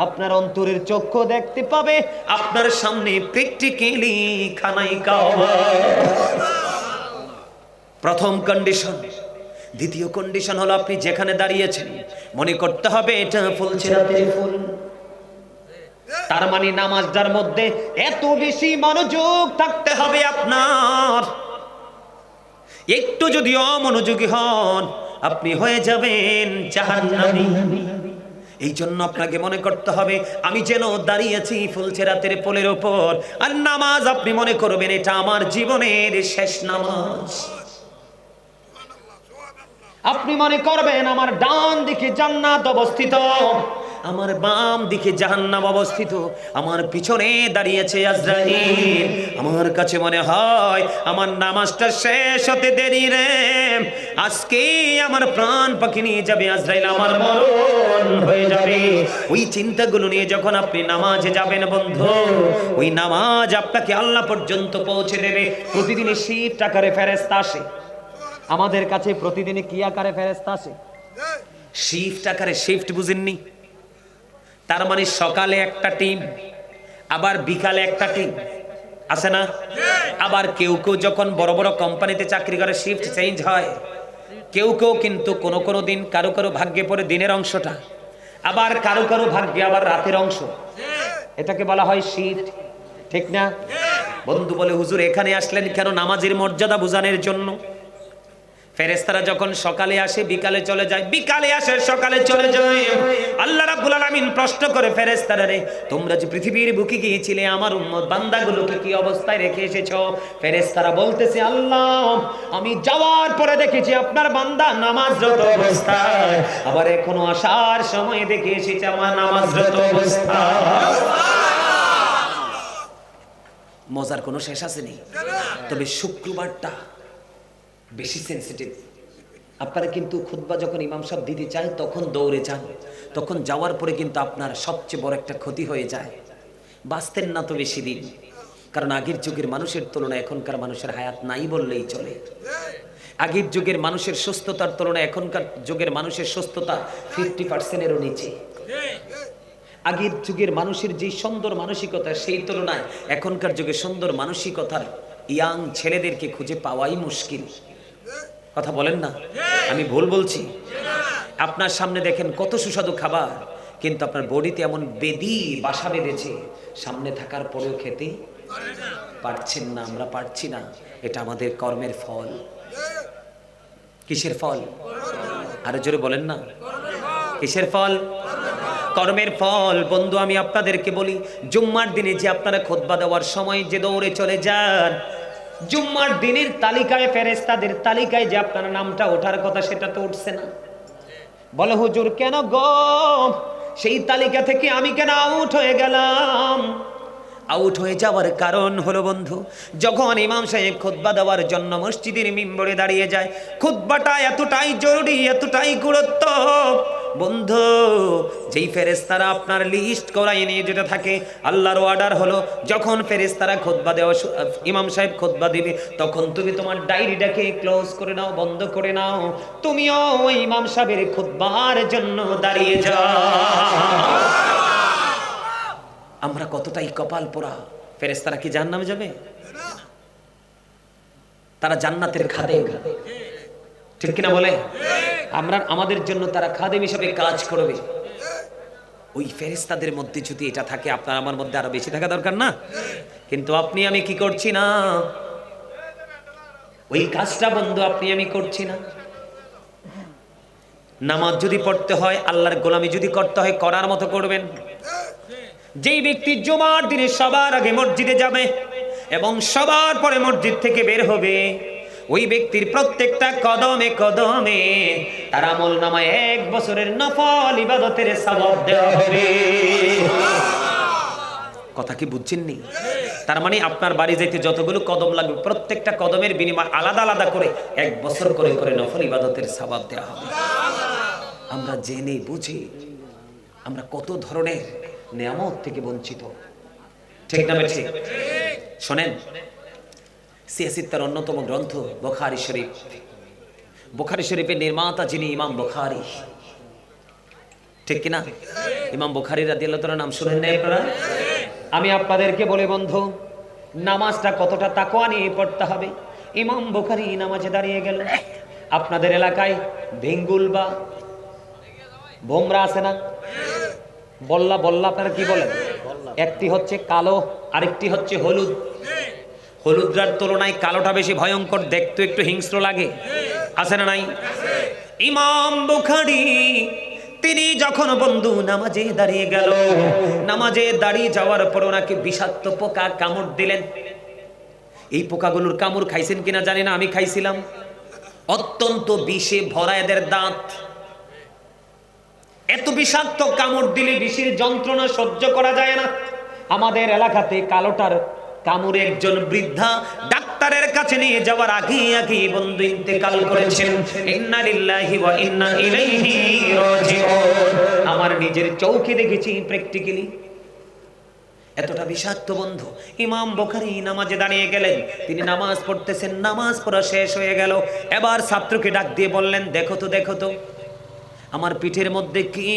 আপনার অন্তরের চক্ষু দেখতে পাবে আপনার সামনে প্র্যাকটিক্যালি খানায় কাবা। প্রথম কন্ডিশন। দ্বিতীয় কন্ডিশন হলো আপনি যেখানে দাঁড়িয়েছেন মনে করতে হবে এটা ফুলছেরাতের ফুল। তার মানে নামাজটার মধ্যে এত বেশি মনোযোগ থাকতে হবে আপনার। একটু যদি অমনোযোগী হন আপনি হয়ে যাবেন জাহান্নামী। এই জন্য আপনাকে মনে করতে হবে আমি যেন দাঁড়িয়েছি ফুলছেরাতের পোলের ওপর, আর নামাজ আপনি মনে করবেন এটা আমার জীবনের শেষ নামাজ। আপনি মনে করবেন আমার ডান দিকে জান্নাত অবস্থিত, আমার বাম দিকে জাহান্নাম অবস্থিত, আমার পিছনে দাঁড়িয়েছে আজরাইল। আমার কাছে মনে হয় আমার নামাজটা শেষ হতে দেরি রে, আজকে আমার প্রাণ পাখি নিয়ে যাবে আজরাইল, আমার মরণ হয়ে যাবে। ওই চিন্তাগুলো নিয়ে যখন আপনি নামাজে যাবেন বন্ধু, ওই নামাজ আপনাকে আল্লাহ পর্যন্ত পৌঁছে দেবে। প্রতিদিনই শিফট আকারে ফেরেশতা আসে আমাদের কাছে, প্রতিদিনই কি আকারে ফেরেশতা আসে? শিফট আকারে। শিফট বুঝেননি? তার মানে সকালে একটা টিম, আবার বিকালে একটা টিম, আছে না? আবার কেউ কেউ যখন বড় বড় কোম্পানিতে চাকরি করে শিফট চেঞ্জ হয়। কেউ কেউ কিন্তু কোনো কোনো দিন কারো কারো ভাগ্যে পড়ে দিনের অংশটা, আবার কারো কারো ভাগ্যে আবার রাতের অংশ। এটাকে বলা হয় শিফট, ঠিক না? বন্ধু বলে হুজুর এখানে আসলেন কেন? নামাজের মর্যাদা বোঝানোর জন্য। ফেরেশতারা যখন সকালে আসে বিকালে চলে যায়, বিকালে আসে সকালে চলে যায়। আল্লাহ রাব্বুল আলামিন প্রশ্ন করে ফেরেশতারা রে, তোমরা যে পৃথিবীর বুকে গিয়েছিলে আমার উম্মত বান্দাগুলোকে কি অবস্থায় রেখে এসেছো? ফেরেশতারা বলতেছে আল্লাহ আমি যাওয়ার পরে দেখেছি আপনার বান্দা নামাজরত অবস্থায়, আবার এখনো আসার সময় দেখে এসেছি আমার নামাজরত অবস্থায়। মজার কোনো শেষ আছে নেই। তবে শুক্রবারটা বেশি সেন্সিটিভ। আপনারা কিন্তু খুতবা যখন ইমাম সাহেব দিতে চায় তখন দৌড়ে যান, তখন যাওয়ার পরে কিন্তু আপনার সবচেয়ে বড় একটা ক্ষতি হয়ে যায়। বাঁচতেন না তো বেশি দিন, কারণ আগের যুগের মানুষের তুলনায় এখনকার মানুষের হায়াত নাই বললেই চলে। আগের যুগের মানুষের সুস্থতার তুলনায় এখনকার যুগের মানুষের সুস্থতা 50%-এরও নিচে। আগের যুগের মানুষের যে সুন্দর মানসিকতা সেই তুলনায় এখনকার যুগে সুন্দর মানসিকতার ইয়াং ছেলেদেরকে খুঁজে পাওয়াই মুশকিল। কথা বলেন না? আমি ভুল বলছি? আপনার সামনে দেখেন কত সুস্বাদু খাবার, কিন্তু আপনার বডিতে এমন বেদি বাসা বেঁধেছে, সামনে থাকার পরেও খেতে পারছেন না। আমরা পারছি না, এটা আমাদের কর্মের ফল। কিসের ফল? আরো জোরে বলেন না, কিসের ফল? কর্মের ফল। বন্ধু আমি আপনাদেরকে বলি, জুম্মার দিনে যে আপনারা খুতবা দেওয়ার সময় যে দৌড়ে চলে যান, জুম্মার দিনের তালিকায় ফেরেশতাদের তালিকায় যে আপনার নামটা ওঠার কথা সেটা তো উঠছে না। বলে হুজুর কেন গো, সেই তালিকা থেকে আমি কেন আউট হয়ে গেলাম? আউট হয়ে যাওয়ার কারণ হলো বন্ধু, যখন ইমাম সাহেব খুতবা দেওয়ার জন্য মসজিদের মিম্বরে দাঁড়িয়ে যায়, খুতবাটা এতটাই জরুরি, এতটাই গুরুত্ব বন্ধু, যেই ফেরেশতারা আপনার লিস্ট করাই নিয়ে যেতে থাকে। আল্লাহর অর্ডার হলো যখন ফেরেশতারা খুতবা দেওয়া ইমাম সাহেব খুতবা দিবে, তখন তুমি তোমার ডায়েরিটাকে ক্লোজ করে নাও, বন্ধ করে নাও, তুমিও ওই ইমাম সাহেবের খুতবার জন্য দাঁড়িয়ে যাও। আমরা কতটাই কপাল পোড়া। ফেরেশতারা কি জাহান্নামে যাবে? তারা জান্নাতের খাদেম, ঠিক কিনা বলে? আমরা আমাদের জন্য তারা খাদেম হিসেবে কাজ করবে। ওই ফেরেশতাদের মধ্যে যদি এটা থাকে, আপনার আমার মধ্যে আরো বেশি থাকা দরকার না? কিন্তু আপনি আমি কি করছি না? ওই কাজটা বন্ধু আপনি আমি করছি না। নামাজ যদি পড়তে হয়, আল্লাহর গোলামি যদি করতে হয়, করার মতো করবেন। যেই ব্যক্তি জুমার দিনে সবার আগে মসজিদে যাবে এবং সবার পরে মসজিদ থেকে বের হবে, ওই ব্যক্তির প্রত্যেকটা কদমে কদমে তার আমলনামায় 1 বছরের নফল ইবাদতের সওয়াব দেওয়া হবে। কথা কি বুঝছেননি? তার মানে আপনার বাড়ি যাইতে যতগুলো কদম লাগবে, প্রত্যেকটা কদমের বিনিময় আলাদা আলাদা করে 1 বছর করে করে নফল ইবাদতের সওয়াব দেওয়া হবে। আমরা জেনে বুঝি আমরা কত ধরনের নিয়ামত থেকে বঞ্চিত, ঠিক না? ঠিক। শোনেন, সিয়াসিত্তার অন্যতম গ্রন্থ বুখারী শরীফ, বুখারী শরীফের নির্মাতা যিনি ইমাম বুখারী, ঠিক কিনা? ইমাম বুখারী রাদিয়াল্লাহু তাআলার নাম শুনেন না আপনারা? আমি আপনাদেরকে বলি বন্ধু, নামাজটা কতটা তাকওয়া নিয়ে পড়তে হবে। ইমাম বুখারী নামাজে দাঁড়িয়ে গেল। আপনাদের এলাকায় ভেঙ্গুল বা ভোমরা আছে না? বল্লা, বল্লা আপনারা কি বলেন? একটি হচ্ছে কালো, আরেকটি হচ্ছে হলুদ। হলুদটার তুলনায় কালোটা বেশি ভয়ঙ্কর, দেখতে একটু হিংস্র লাগে, আছে না নাই? ইমাম বুখারী তিনি যখন বন্ধু নামাজে দাঁড়িয়ে গেল, নামাজে দাঁড়িয়ে যাওয়ার পর ওনাকে বিষাক্ত পোকা কামড় দিলেন। এই পোকাগুলোর কামড় খাইছেন কিনা জানি না, আমি খাইছিলাম। অত্যন্ত বিষে ভরা এদের দাঁত, এত বিষাক্ত কামড় দিলে বিষের যন্ত্রণা সহ্য করা যায় না। আমাদের এলাকাতে কালোটার কামড়ে একজন বৃদ্ধা ডাক্তারের কাছে নিয়ে যাওয়ার আগে আগে বন্ধু ইন্তেকাল করেছেন। ইন্না লিল্লাহি ওয়া ইন্না ইলাইহি রাজিউন। আমার নিজের চোখে দেখেছি, প্র্যাকটিক্যালি এতটা বিষাক্ত বন্ধু। ইমাম বুখারী নামাজে দাঁড়িয়ে গেলেন, তিনি নামাজ পড়তেছেন, নামাজ পড়া শেষ হয়ে গেল। এবার ছাত্রকে ডাক দিয়ে বললেন, দেখো তো দেখো তো আমার পিঠের মধ্যে কি।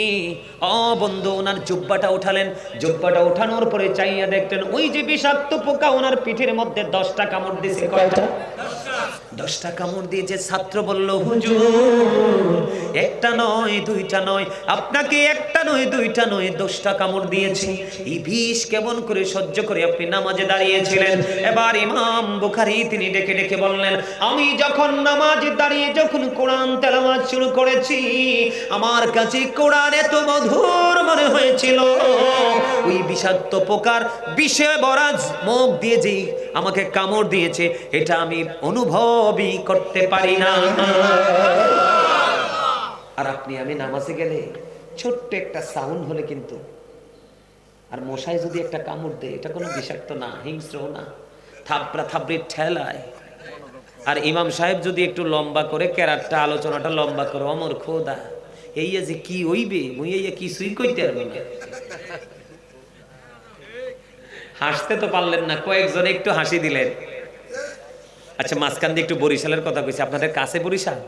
বন্ধু ওনার জুব্বাটা উঠালেন, জুব্বাটা উঠানোর পরে চাইয়া দেখলেন ওই যে বিষাক্ত পোকা ওনার পিঠের মধ্যে 10টা কামড় দিয়েছে। কয়টা? 10টা কামড় দিয়েছে। ছাত্র বলল, হুজুর একটা নয় দুইটা নয়, আপনাকে একটা নয় দুইটা নয় 10টা কামড় দিয়েছে। এই বিষ কেমন করে সহ্য করে আপনি নামাজে দাঁড়িয়েছিলেন? এবার ইমাম বুখারী তিনি ডেকে ডেকে বললেন, আমি যখন নামাজে দাঁড়িয়ে যখন কোরআন তেলাওয়াত শুরু করেছি, আমার কাছে কোরআন এত মধুর মনে হয়েছিল, ওই বিষাক্ত পোকার বিষে ভরা মুখ দিয়ে যেই আমাকে কামড় দিয়েছে এটা আমি অনুভবই করতে পারি না। আর আপনি আমি নামাজে গেলে ছোট্ট একটা সাউন্ড হলে কিন্তু, আর মশায় যদি একটা কামড় দেয় এটা কোনো বিষাক্ত না, হিংস্র না, থাবড়া থাবড়ির ঠেলায়। আর ইমাম সাহেব যদি একটু লম্বা করে কেরাতটা আলোচনাটা লম্বা করে, অমর খোদা এই যে কি হইবে মুই এই কিছুই কইতে পারবো না। হাসতে তো পারলেন না, কয়েকজন একটু হাসি দিলেন। আচ্ছা মাঝখান দিয়ে একটু বরিশালের কথা কইছি, আপনাদের কাছে বরিশাল?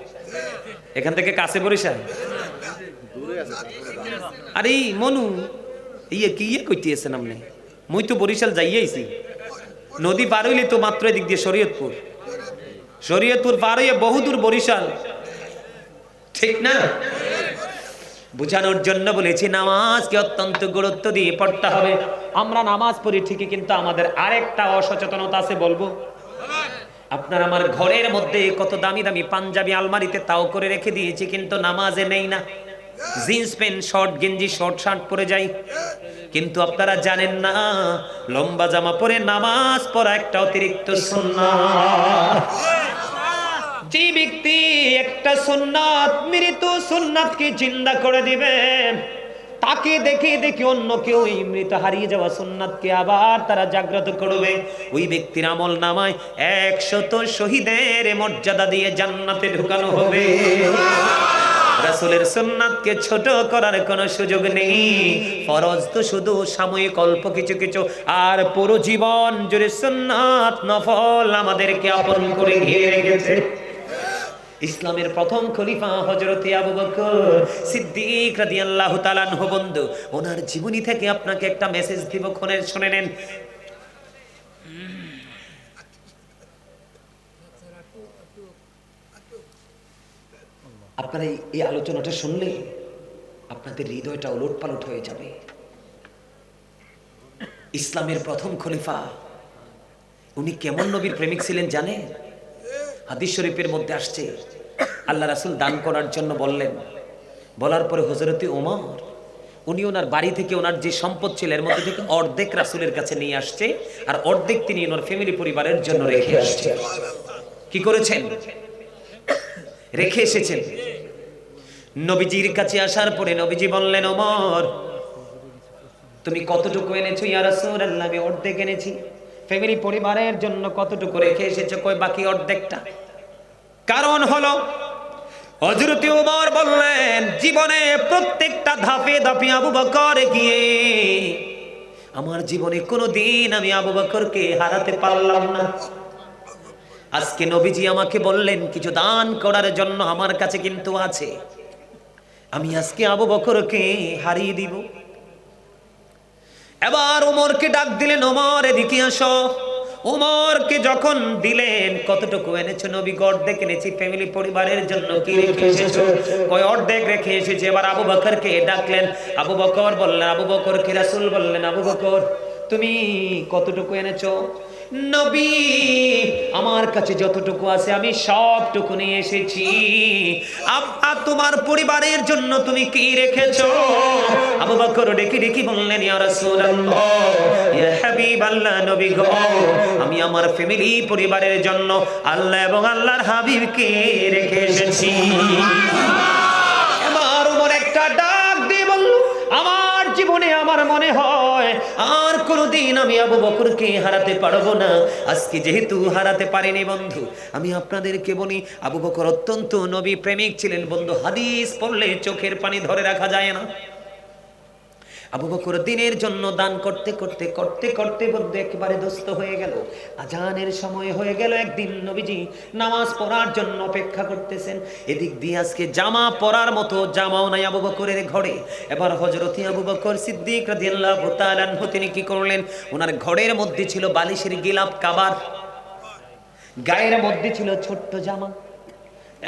এখান থেকে কাছে বরিশাল? আরে মনু কি কইতেছেন আপনি? মুই তো বরিশাল যাইয়াইছি, নদী পার হইলে তো মাত্র এদিক দিয়ে শরীয়তপুর, শরীয়তপুর পার হইয়া বহুদূর বরিশাল, ঠিক না? বুঝানোর জন্য বলেছি নামাজকে অত্যন্ত গুরুত্ব দিয়ে পড়তে হবে। আমরা নামাজ পড়ি ঠিকই, কিন্তু আমাদের আরেকটা অসচেতনতা আছে, বলবো। আপনার আমার ঘরের মধ্যে কত দামি দামি পাঞ্জাবি আলমারিতে তাও করে রেখে দিয়েছি, কিন্তু নামাজে নেই না। জিন্স প্যান্ট, শর্ট গেঞ্জি, শর্ট শার্ট পরে যাই, কিন্তু আপনারা জানেন না লম্বা জামা পরে নামাজ পড়া একটা অতিরিক্ত সুন্নাত। যে ব্যক্তি একটা সুন্নাত, মৃত সুন্নাতকে জিন্দা করে দিবে, তাকে দেখে দেখে অন্য কেউ এই মৃত হারিয়ে যাওয়া সুন্নাতকে আবার তারা জাগ্রত করবে। ওই ব্যক্তির আমল নামায় 100 শহীদের মর্যাদা দিয়ে জান্নাতে ঢুকানো হবে। রাসূলের সুন্নাতকে ছোট করার কোনো সুযোগ নেই। ফরজ তো শুধু সাময়িক অল্প কিছু কিছু, আর পুরো জীবন জুড়ে সুন্নাত নফল আমাদেরকে আপন করে ঘিরে রেখেছে। ইসলামের প্রথম খলিফা হযরত আবু বকর সিদ্দিক রাদিয়াল্লাহু তাআলা আনহু, বন্ধু ওনার জীবনী থেকে আপনাকে একটা মেসেজ দিব, শুনে নেন। আপনারা এই আলোচনাটা শুনলে আপনাদের হৃদয়টা ওলটপালট হয়ে যাবে। ইসলামের প্রথম খলিফা উনি কেমন নবীর প্রেমিক ছিলেন জানেন? হাদিস শরীফের মধ্যে আসছে, আল্লাহ রাসূল দান করার জন্য বললেন, বলার পরে হযরত ওমর উনি ওনার বাড়ি থেকে ওনার যে সম্পদ ছিল এর মধ্যে থেকে অর্ধেক রাসূলের কাছে নিয়ে আসছে, আর অর্ধেক তিনি ওনার ফ্যামিলি পরিবারের জন্য রেখে আসছে। কি করেছেন? রেখে এসেছেন। নবীজির কাছে আসার পরে নবীজি বললেন, ওমর তুমি কতটুকু এনেছো? ইয়া রাসূলুল্লাহ আমি অর্ধেক এনেছি। ফ্যামিলি পরিবারের জন্য কতটুকু রেখে এসেছো? কই বাকি অর্ধেকটা। কারণ হলো হযরত ওমর বললেন, জীবনে প্রত্যেকটা ধাপে ধাপে আবু বকর গিয়ে আমার জীবনে কোনোদিন আমি আবু বকরকে হারাতে পারলাম না। আজকে নবীজি আমাকে বললেন কিছু দান করার জন্য, আমার কাছে কিন্তু আছে, আমি আজকে আবু বকরকে হারিয়ে দিব। এবার ওমরকে ডাক দিলেন, ওমর এদিকে আসো। ওমরকে যখন দিলেন, কতটুকু এনেছো নবী? অর্ধেক এনেছি, ফ্যামিলি পরিবারের জন্য। কি রেখে এসেছো? কয় অর্ধেক রেখে এসেছি। এবার আবু বকরকে ডাকলেন। আবু বকর বললেন, আবু বকর কি? রাসূল বললেন, আবু বকর তুমি কতটুকু এনেছো? নবী, আমার কাছে যতটুকু আছে আমি সবটুকু নিয়ে এসেছি। আর তোমার পরিবারের জন্য তুমি কি রেখেছো? আবু বকর ডেকে ডেকে বললেন, ইয়া রাসূলুল্লাহ, ইয়া হাবিবাল্লাহ, নবী গো, আমি আমার ফ্যামিলি পরিবারের জন্য আল্লাহ এবং আল্লাহর হাবিবকে রেখে এসেছি। এবার ওমর একটা ডাক দিয়ে বলল, আমার জীবনে আমার মনে হয় আর কোনোদিন আমি আবু বকরকে হারাতে পারবো না। আজকে যেহেতু হারাতে পারিনি বন্ধু, আমি আপনাদেরকে বলি, আবু বকর অত্যন্ত নবী প্রেমিক ছিলেন বন্ধু। হাদিস পড়লে চোখের পানি ধরে রাখা যায় না। আবু বকর দিনের জন্য দান করতে করতে করতে করতে বন্ধু একেবারে দস্ত হয়ে গেল। আজানের সময় হয়ে গেল। একদিন নবীজি নামাজ পড়ার জন্য অপেক্ষা করতেছেন। এদিক দিয়ে আজকে জামা পরার মতো জামাও নাই আবু বকরের ঘরে। এবার হযরতে আবু বকর সিদ্দিক রাদিয়াল্লাহু তাআলা আনহু তিনি কি করলেন? ওনার ঘরের মধ্যে ছিল বালিশের গিলাফ কাবার, গায়ের মধ্যে ছিল ছোট্ট জামা।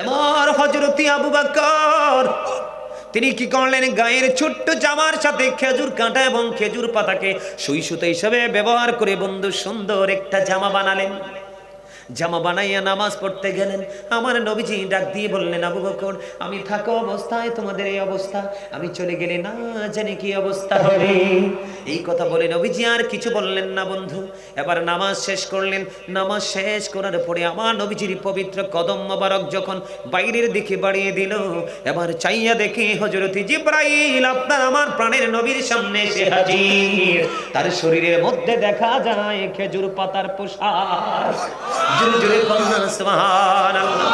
এবার হযরতে আবু বকর তিনি কি করলেন? গায়ের ছোট্ট জামার সাথে খেজুর কাঁটা এবং খেজুর পাতাকে সুই সুতো হিসেবে ব্যবহার করে বন্ধু সুন্দর একটা জামা বানালেন। জামা বানাইয়া নামাজ পড়তে গেলেন। আমার নবীজি ডাক দিয়ে বললেন, আবু বকর, আমি থাকা অবস্থায় তোমাদের এই অবস্থা, আমি চলে গেলে না জানি কি অবস্থা হবে। এই কথা বলে নবীজি আর কিছু বললেন না বন্ধু। এবার নামাজ শেষ করলেন। নামাজ শেষ করার পরে আমার নবীজির পবিত্র কদম মোবারক যখন বাইরের দিকে বাড়িয়ে দিল, এবার চাইয়া দেখে হযরত জিবরাইল আপনার আমার প্রাণের নবীর সামনে এসে হাজির। তার শরীরের মধ্যে দেখা যায় খেজুর পাতার পোশাক। জোরে জোরে বলুন সুবহানাল্লাহ।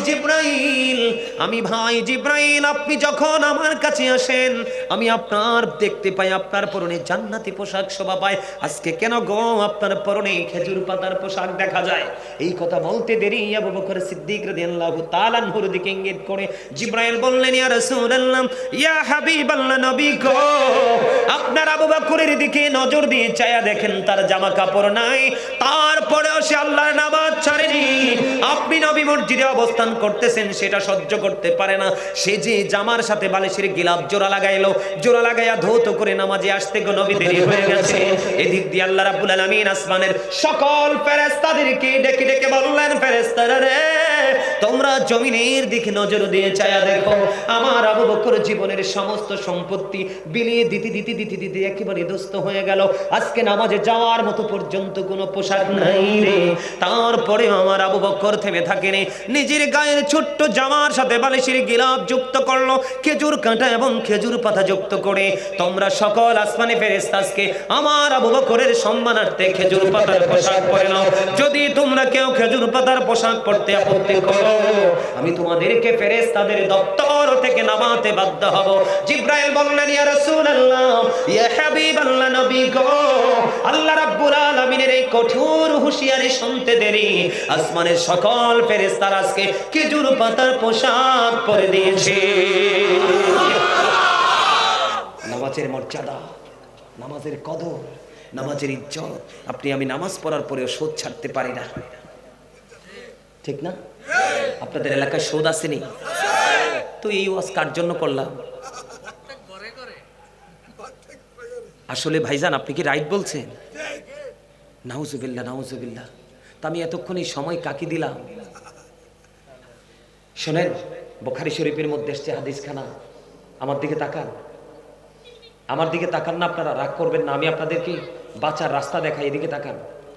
জিবরাইল, আমি ভাই জিবরাইল, আপনি যখন আমার কাছে আসেন আমি আপনার দেখতে পাই আপনার পরনে জান্নাতি পোশাক শোভা পায়। আজকে কেন গো আপনার পরনে খেজুর পাতার পোশাক দেখা যায়? এই কথা বলতে দেরি আবু বকর সিদ্দিক রাদিয়াল্লাহু তাআলা আনহুর দিকে ইঙ্গিত করে জিবরাইল বললেন, ইয়া রাসূলুল্লাহ, ইয়া হাবিবাল্লাহ, নবী গো, আপনার আবু বকরের দিকে নজর দিয়ে চায়া দেখেন তার জামা কাপড় নাই, তারপরেও সে আল্লাহর নামাজ ছাড়েনি। আপনি নবী মসজিদে অবস্থান করতেছেন সেটা সহ্য করতে পারে না। সে যে জামার সাথে বালিশের গিলাফ জোড়া লাগাইলো, জোড়া লাগাইয়া ধৌত করে নামাজে আসতে গো নবী দেরি হয়ে গেছে। এদিক দিয়ে আল্লাহ রাব্বুল আলামিন আসমানের সকল ফেরেশতাদেরকে ডেকে ডেকে বললেন, ফেরেশতারা রে, তোমরা জমিনের দিকে নজর দিয়ে চায়া দেখো, আমার আবু বকর জীবনের সমস্ত সম্পত্তি বিলিয়ে দিতে দিতে দিতে দিতে একেবারে দস্ত হয়ে গেল। আজকে নামাজে যাওয়ার মতো পর্যন্ত কোনো পোশাক নাই রে। তারপরে আমার আবু বকর থেমে থাকেনি, নিজের গায়ের ছোট্ট জামার সাথে বালিশের গিলাফ যুক্ত করলো, খেজুর কাঁটা এবং খেজুর পাতা যুক্ত করে তোমরা সকল আসমানি ফেরেশতাকে আমার আবু বকরের সম্মানার্থে খেজুর পাতার পোশাক পরে নাও। যদি তোমরা কেউ খেজুর পাতার পোশাক পরতে আপত্তি করো, আমি তোমাদেরকে ফেরেশতাদের দপ্তর থেকে নামাতে বাধ্য হব। জিবরাইল বললেন, ইয়া রাসূলুল্লাহ, ইয়া হাবিবাল্লাহ, নবী গো, আল্লাহ রাব্বুল আলামিনের এই কঠোর হুঁশিয়ারি শুনতে দেরি আসমানের সকল ফেরেশতারা আজকে খেজুর পাতার পোশাক পরে দিয়েছে। নামাজের মর্যাদা, নামাজের কদর, নামাজের ইজ্জত আপনি আমি নামাজ পড়ার পরেও সুদ ছাড়তে পারি না, ঠিক না? আপনাদের এলাকায় সুদ আসেনি তো এই ওয়াজ কার জন্য করলাম? আসলে ভাইজান আপনি কি রাইট বলছেন? নাউজুবিল্লাহ, নাউজুবিল্লাহ। তা আমি এতক্ষণ এই সময় কাকে দিলাম? শোনেন, বুখারী শরীফের মধ্যে এসছে হাদিসখানা। আমার দিকে তাকান, আমার দিকে তাকান না, আপনারা রাগ করবেন না, আমি আপনাদেরকে বাঁচার রাস্তা দেখাই। এদিকে তাকান,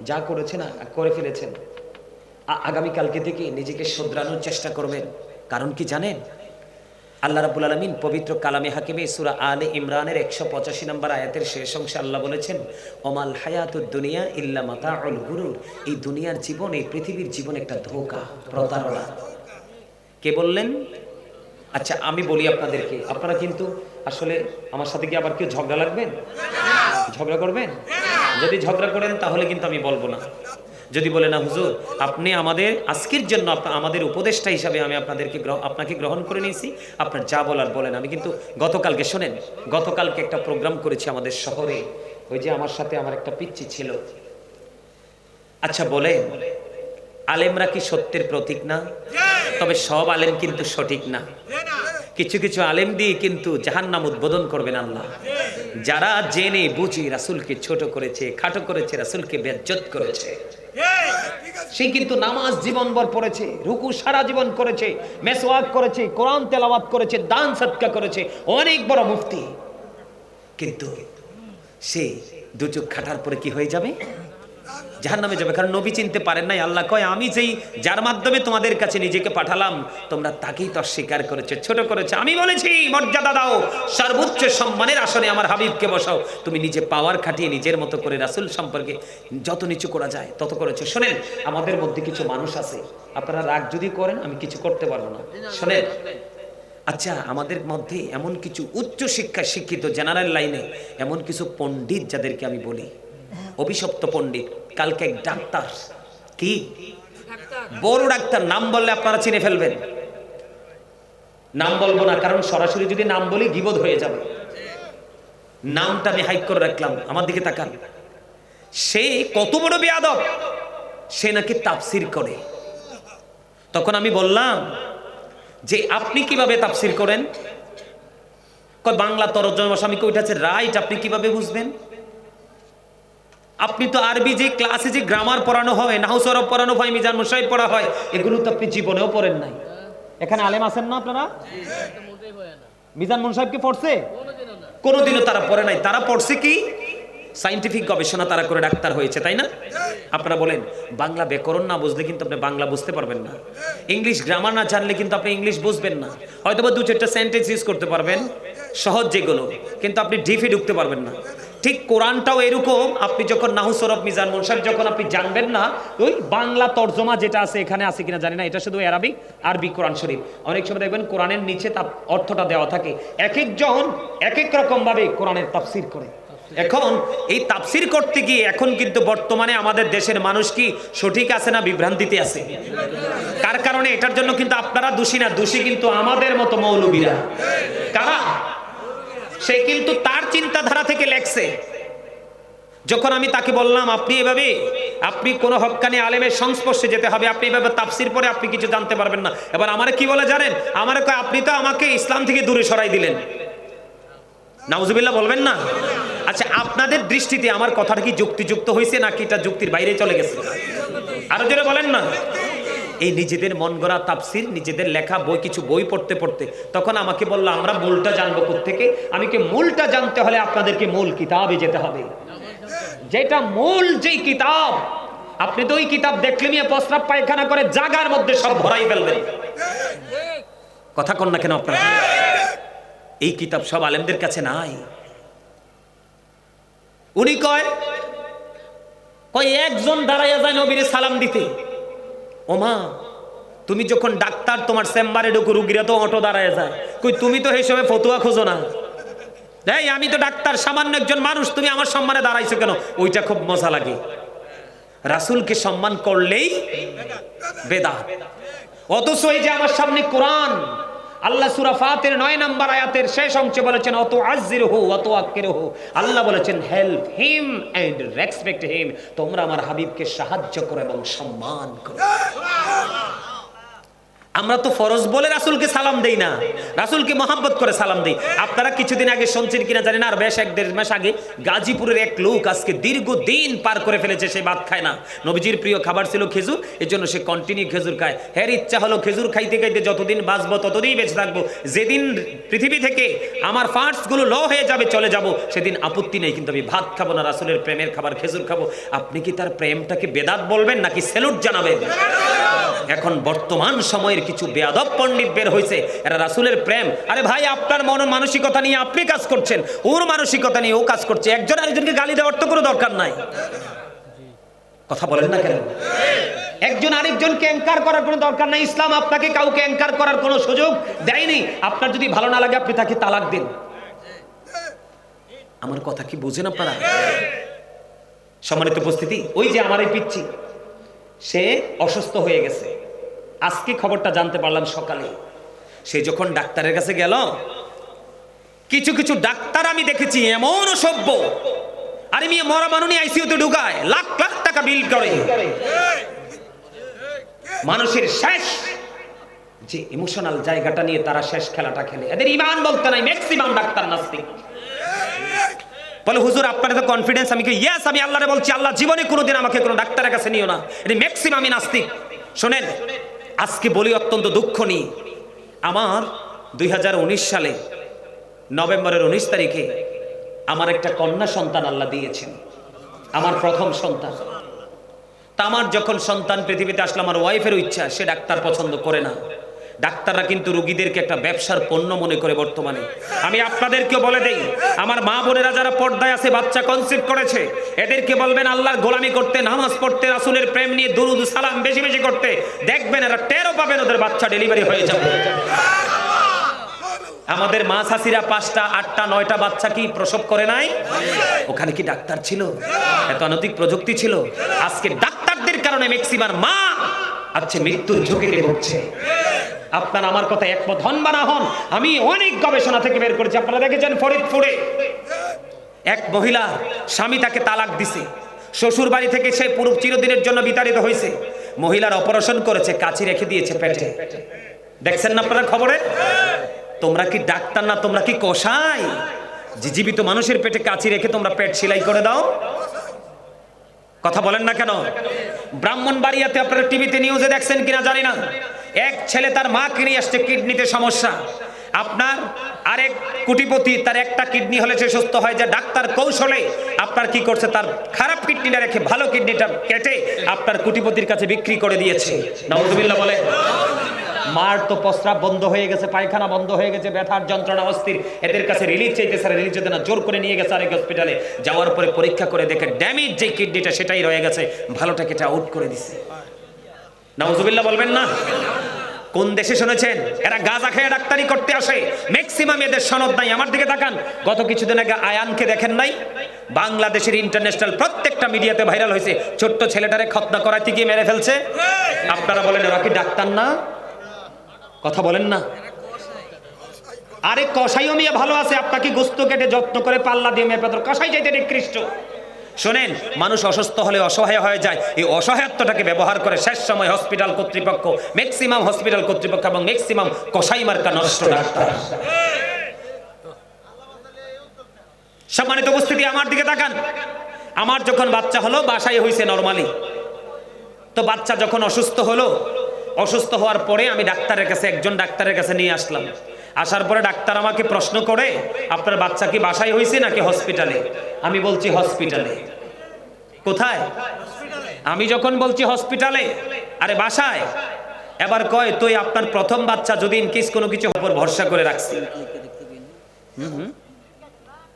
যা করেছেন করে ফেলেছেন, আগামীকালকে থেকে নিজেকে শুধরানোর চেষ্টা করবেন। কারণ কি জানেন? আল্লাহ রাব্বুল আলামিন পবিত্র কালামে হাকিমে সূরা আলে ইমরানের 185 নম্বর আয়াতের শেষ অংশে আল্লাহ বলেছেন, ওমাল হায়াতুদ দুনিয়া ইল্লা মাতাউল গুরুর। এই দুনিয়ার জীবন, এই পৃথিবীর জীবন একটা ধোঁকা, প্রতারণা। কে বললেন? আচ্ছা আমি বলি আপনাদেরকে, আপনারা কিন্তু আসলে আমার সাথে কি আবার কেউ ঝগড়া লাগবেন? ঝগড়া করবেন? যদি ঝগড়া করেন তাহলে কিন্তু আমি বলবো না। যদি বলে না হুজুর আপনি আমাদের আজকের জন্য আমাদের উপদেষ্টা হিসাবে আমি আপনাকে গ্রহণ করে নিয়েছি, আপনার যা বলার বলেন। আমি কিন্তু গতকালকে শোনেন, গতকালকে একটা প্রোগ্রাম করেছি আমাদের শহরে। ওই যে আমার সাথে আমার একটা পিচ্চি ছিল, আচ্ছা বলেন, আলেমরা কি সত্যের প্রতীক না? তবে সব আলেম কিন্তু সঠিক না। কিছু কিছু আলেম দিয়ে কিন্তু জাহান্নাম উদ্বোধন করবেন আল্লাহ। যারা জেনে বুঝে রাসূলকে ছোট করেছে, খাটো করেছে, রাসূলকে বেইজ্জত করেছে, সে কিন্তু নামাজ জীবনভর পড়েছে, রুকু সারা জীবন করেছে, মেসওয়াক করেছে, কোরআন তেলাওয়াত করেছে, দান সদকা করেছে, অনেক বড় মুফতি, কিন্তু সে দু চোখ খাটার পরে কি হয়ে যাবে? জাহান্নামে যাবে। কারণ নবী চিনতে পারেন নাই। আল্লাহ কয়, আমি যেই যার মাধ্যমে তোমাদের কাছে নিজেকে পাঠালাম, তোমরা তাকেই তো অস্বীকার করেছে, ছোট করেছে। আমি বলেছি মর্যাদা দাও, সর্বোচ্চ সম্মানের আসনে আমার হাবিবকে বসাও। তুমি নিজে পাওয়ার খাটিয়ে নিজের মতো করে রাসূল সম্পর্কে যত নিচু করা যায় তত করেছে। শোনেন, আমাদের মধ্যে কিছু মানুষ আছে, আপনারা রাগ যদি করেন আমি কিছু করতে পারবো না। শোনেন, আচ্ছা আমাদের মধ্যে এমন কিছু উচ্চ শিক্ষা শিক্ষিত জেনারেল লাইনে এমন কিছু পণ্ডিত যাদেরকে আমি বলি অভিশপ্ত পণ্ডিত। কালকে এক ডাক্তার, কি বড় ডাক্তার, নাম বললে আপনারা চিনে ফেলবেন। নাম বলবো না, কারণ সরাসরি যদি নাম বলি গীবত হয়ে যাবে। নামটা আমি হাইড করে রাখলাম। আমার দিকে তাকান, সে কত বড় বেয়াদব, সে নাকি তাফসির করে। তখন আমি বললাম যে আপনি কিভাবে তাফসির করেন? কয় বাংলা তরজমা। আমি কই, ওইটা আছে রাইট, আপনি কিভাবে বুঝবেন? আপনি তো আরবি যে ক্লাসে যে গ্রামার পড়ানো হয়, নাহু সরফ পড়ানো হয়, মিজান মুসাইব পড়া হয়, এগুলো তো আপনি জীবনেও পড়েন নাই। এখানে আলেম আছেন না আপনারা? মিজান মুসাইব কি পড়ছে? কোনোদিনও তারা পড়ে নাই। তারা পড়ছে কি? সায়েন্টিফিক গবেষণা তারা করে ডাক্তার হয়েছে, তাই না? আপনারা বলেন, বাংলা ব্যাকরণ না বুঝলে কিন্তু আপনি বাংলা বুঝতে পারবেন না। ইংলিশ গ্রামার না জানলে কিন্তু আপনি ইংলিশ বুঝবেন না। হয়তো বা দু চারটা সেন্টেন্স ইউজ করতে পারবেন সহজ যেগুলো, কিন্তু আপনি ডিপে ঢুকতে পারবেন না। ঠিক কোরআনটাও এরকম, আপনি যখন নাহু সরফ মিজান মুনসাফ যখন আপনি জানবেন না, ওই বাংলা তর্জমা যেটা আছে এখানে আছে কিনা জানি না, এটা শুধু আরবি আরবি কোরআন শরীফ। অনেক সময় দেখবেন কোরআনের নিচে তার অর্থটা দেওয়া থাকে। এক একজন এক এক রকম ভাবে কোরআনের তাফসীর করে। এখন এই তাফসীর করতে গিয়ে এখন কিন্তু বর্তমানে আমাদের দেশের মানুষ কি সঠিক আছে না বিভ্রান্তিতে আছে? কার কারণে? এটার জন্য কিন্তু আপনারা দোষী না, দোষী কিন্তু আমাদের মতো মৌলবীরা। কারা? সে কিন্তু তার চিন্তাধারা থেকে লেখছে। যখন আমি তাকে বললাম আপনি এভাবে, আপনি কোন হক্কানি আলেমের সংস্পর্শে যেতে হবে, আপনি এভাবে তাফসীর পরে আপনি কিছু জানতে পারবেন না। এবার আমারে কি বলে জানেন? আমারে কয়, আপনি তো আমাকে ইসলাম থেকে দূরে সরাই দিলেন। নাউজুবিল্লাহ বলবেন না? আচ্ছা, আপনাদের দৃষ্টিতে আমার কথাটা কি যুক্তিযুক্ত হয়েছে নাকি এটা যুক্তির বাইরে চলে গেছে? আরো জোরে বলেন না। এই নিজেদের মন গড়া তাফসীর, নিজেদের লেখা বই, কিছু বই পড়তে পড়তে তখন আমাকে বললো আমরা মূলটা জানবো কোত্থেকে? আমি কি মূলটা জানতে হলে আপনাদেরকে মূল কিতাবে যেতে হবে, যেটা মূল যেই কিতাব। আপনি তো ওই কিতাব দেখলে নিয়ে প্রস্রাব পায়খানা করে জায়গার মধ্যে সব ভরাই ফেলবেন। কথা কন না কেন আপনারা? এই কিতাব সব আলেমদের কাছে নাই। উনি কয় একজন দাঁড়াইয়া যায় নবীরে সালাম দিতে। ওমা, তুমি যখন ডাক্তার, তোমার চেম্বারে ঢুকো, রুগীরা তো অটো দাঁড়ায় যায়। কই, তুমি তো হিসেবে ফতুয়া খোঁজো না। এই আমি তো ডাক্তার, সামান্য একজন মানুষ, তুমি আমার সম্মানে দাঁড়াইছো কেন? ওইটা খুব মজা লাগে। রাসূলকে সম্মান করলেই বেদাত। অথচ এই যে আমার সামনে কোরআন, আল্লাহ সূরা ফাতির 9 নম্বর আয়াতের শেষ অংশে বলেছেন অত আজিরহু ওয়া তুআক্কিরহু। আল্লাহ বলেছেন help him and respect him. তোমরা আমার হাবিবকে সাহায্য করো এবং সম্মান করো। আমরা তো ফরজ বলে রাসূলকে সালাম দেই না, রাসূলকে মহব্বত করে সালাম দেই। আপনারা কিছুদিন আগে শুনছেন কিনা জানি না, আর বেশ 1-1.5 মাস আগে গাজীপুরের এক লোক আজকে দীর্ঘদিন পার করে ফেলেছে, সে ভাত খায় না। নবীজির প্রিয় খাবার ছিল খেজুর, এজন্য সে কন্টিনিউ খেজুর খায়। হের ইচ্ছা হলো খেজুর খাইতে খাইতে যতদিন বাঁচবো ততদিন বেঁচে থাকবো, যেদিন পৃথিবী থেকে আমার ফার্টস গুলো লো হয়ে যাবে, চলে যাব, সেদিন আপত্তি নেই, কিন্তু আমি ভাত খাবো না, রাসূলের প্রেমের খাবার খেজুর খাবো। আপনি কি তার প্রেমটাকে বেদাত বলবেন নাকি স্যালুট জানাবেন? এখন বর্তমান সময়ের কিছু বেয়াদব পণ্ডিত বের হয়েছে, এরা রাসূলের প্রেম। আরে ভাই, আপনার মন মানসিকতা নিয়ে আপনি কাজ করছেন, ওর মানসিকতা নিয়ে ও কাজ করছে। একজন আরেকজনকে গালি দেওয়ার তো কোনো দরকার নাই। কথা বলেন না কেন? একজন আরেকজনকে অ্যাঙ্কার করার কোনো দরকার নাই। ইসলাম আপনাকে কাউকে অ্যাঙ্কার করার কোনো সুযোগ দেয়নি। আপনার যদি ভালো না লাগে আপনি তাকে তালাক দিন। আমার কথা কি বুঝেন আপনারা? সম্মানিত উপস্থিতি, ওই যে আমার এই পিচ্চি, সে অসুস্থ হয়ে গেছে। আজকে খবরটা জানতে পারলাম সকালে। সে যখন ডাক্তারের কাছে গেল, কিছু কিছু ডাক্তার আমি দেখেছি এমন অসভ্য, আরে মেয়ে মরা মানুষ আইসিইউতে ঢুকায়, লাখ লাখ টাকা বিল করে। মানুষের শেষ যে ইমোশনাল জায়গাটা নিয়ে তারা শেষ খেলাটা খেলে। এদের ঈমান বলতে নাই, ম্যাক্সিমাম ডাক্তার নাস্তিক। বলে হুজুর আপনার তো কনফিডেন্স, আমি কি ইয়েস, আমি আল্লাহরে বলছি আল্লাহ জীবনে কোনোদিন আমাকে কোনো ডাক্তারের কাছে নিও না, এটা ম্যাক্সিমামই নাস্তিক। শোনেন, আজকে বলি অত্যন্ত দুঃখ নিয়ে, আমার 2019 সালে নভেম্বরের 19 তারিখে আমার একটা কন্যা সন্তান আল্লাহ দিয়েছেন, আমার প্রথম সন্তান। তা আমার যখন সন্তান পৃথিবীতে আসলো, আমার ওয়াইফেরও ইচ্ছা, সে ডাক্তার পছন্দ করে না। ডাক্তাররা কিন্তু রোগীদেরকে একটা ব্যবসার পণ্য মনে করে বর্তমানে। আমি আপনাদেরকেও বলে দেই, আমার মা বোনেরা যারা পর্দায় আছে, বাচ্চা কনসিভ করেছে, এদেরকে বলবেন আল্লাহর গোলামি করতে, নামাজ পড়তে, রাসূলের প্রেম নিয়ে দুরুদ সালাম বেশি বেশি করতে, দেখবেন এরা টেরও পাবেন ওদের বাচ্চা ডেলিভারি হয়ে যাবে। আমাদের মা শাশিরা 5টা 8টা 9টা বাচ্চা কি প্রসব করে নাই? ওখানে কি ডাক্তার ছিল? এত আধুনিক প্রযুক্তি ছিল? আজকে ডাক্তারদের কারণে ম্যাক্সিমাম মা আজকে মৃত্যুর ঝুঁকিতে ভুগছে। আপনারা আমার কথা একমত হন বা না হন, আমি অনেক গবেষণা থেকে বের করেছি। আপনারা দেখেছেন ফরিদপুরে এক মহিলা, স্বামী তাকে তালাক দিছে, শ্বশুর বাড়ি থেকে সে পুরো চিরদিনের জন্য বিতাড়িত হয়েছে। মহিলার অপারেশন করেছে, কাচি রেখে দিয়েছে পেটে। দেখছেন না আপনারা খবরে? তোমরা কি ডাক্তার না, তোমরা কি কসাই? জীবিত মানুষের পেটে কাচি রেখে তোমরা পেট সেলাই করে দাও? কথা বলেন না কেন? ব্রাহ্মণবাড়িয়াতে আপনারা টিভিতে নিউজে দেখছেন কিনা জানি না, এক ছেলে তার মা কিনে আসছে, কিডনিতে সমস্যা। আপনার আরেক কোটিপতি, তার একটা কিডনি হলে সে সুস্থ হয়, যে ডাক্তার কৌশলে আপনার কি করছে, তার খারাপ কিডনিটা রেখে ভালো কিডনিটা কেটে আপনার কোটিপতির কাছে বিক্রি করে দিয়েছে। নাউজুবিল্লাহ বলে। মার তো প্রস্রাব বন্ধ হয়ে গেছে, পায়খানা বন্ধ হয়ে গেছে, ব্যথার যন্ত্রণা অস্থির, এদের কাছে রিলিজ চাইতেছে, রিলিজ যদি না জোর করে নিয়ে গেছে আরেক হসপিটালে। যাওয়ার পরে পরীক্ষা করে দেখে ড্যামেজ যে কিডনিটা সেটাই রয়ে গেছে, ভালোটা কেটে আউট করে দিছে। নাউজুবিল্লাহ বলবেন না? কোন দেশে শুনেছেন এরা গাঁজা খেয়ে ডাক্তারি করতে আসে? ম্যাক্সিমাম এদের সনদ নাই। আমার দিকে তাকান, গত কিছুদিন আগে আয়ানকে দেখেন নাই? বাংলাদেশের ইন্টারন্যাশনাল প্রত্যেকটা মিডিয়াতে ভাইরাল হয়েছে, ছোট্ট ছেলেটারে খতনা করাইতে গিয়ে মেরে ফেলছে। আপনারা বলেন এরা কি ডাক্তার না? কথা বলেন না? আরে কসাইও মিয়া ভালো আছে, আপনাকে গোস্ত কেটে যত্ন করে পাল্লা দিয়ে মেপে তোর কসাই চাইতে নিকৃষ্ট। শোনেন, মানুষ অসুস্থ হলে অসহায় হয়ে যায়, এই অসহায়ত্বটাকে ব্যবহার করে শেষ সময় হসপিটাল কর্তৃপক্ষ, ম্যাক্সিমাম হসপিটাল কর্তৃপক্ষ এবং ম্যাক্সিমাম কসাই মার্কা নষ্ট ডাক্তার। সম্মানিত উপস্থিতি, আমার দিকে তাকান। আমার যখন বাচ্চা হলো, বাসায় হয়েছে নরমালি, তো বাচ্চা যখন অসুস্থ হলো, অসুস্থ হওয়ার পরে আমি ডাক্তারের কাছে, একজন ডাক্তারের কাছে নিয়ে আসলাম। আসার পরে ডাক্তার আমাকে প্রশ্ন করে, আপনার বাচ্চা কি বাসায় হয়েছে নাকি হসপিটালে? আমি বলছি হসপিটালে। কোথায়? আমি যখন বলছি হসপিটালে, আরে বাসায়? এবার কয় তুই আপনার প্রথম বাচ্চা, যদি ইনকেস কোনো কিছু উপর ভরসা করে রাখছি।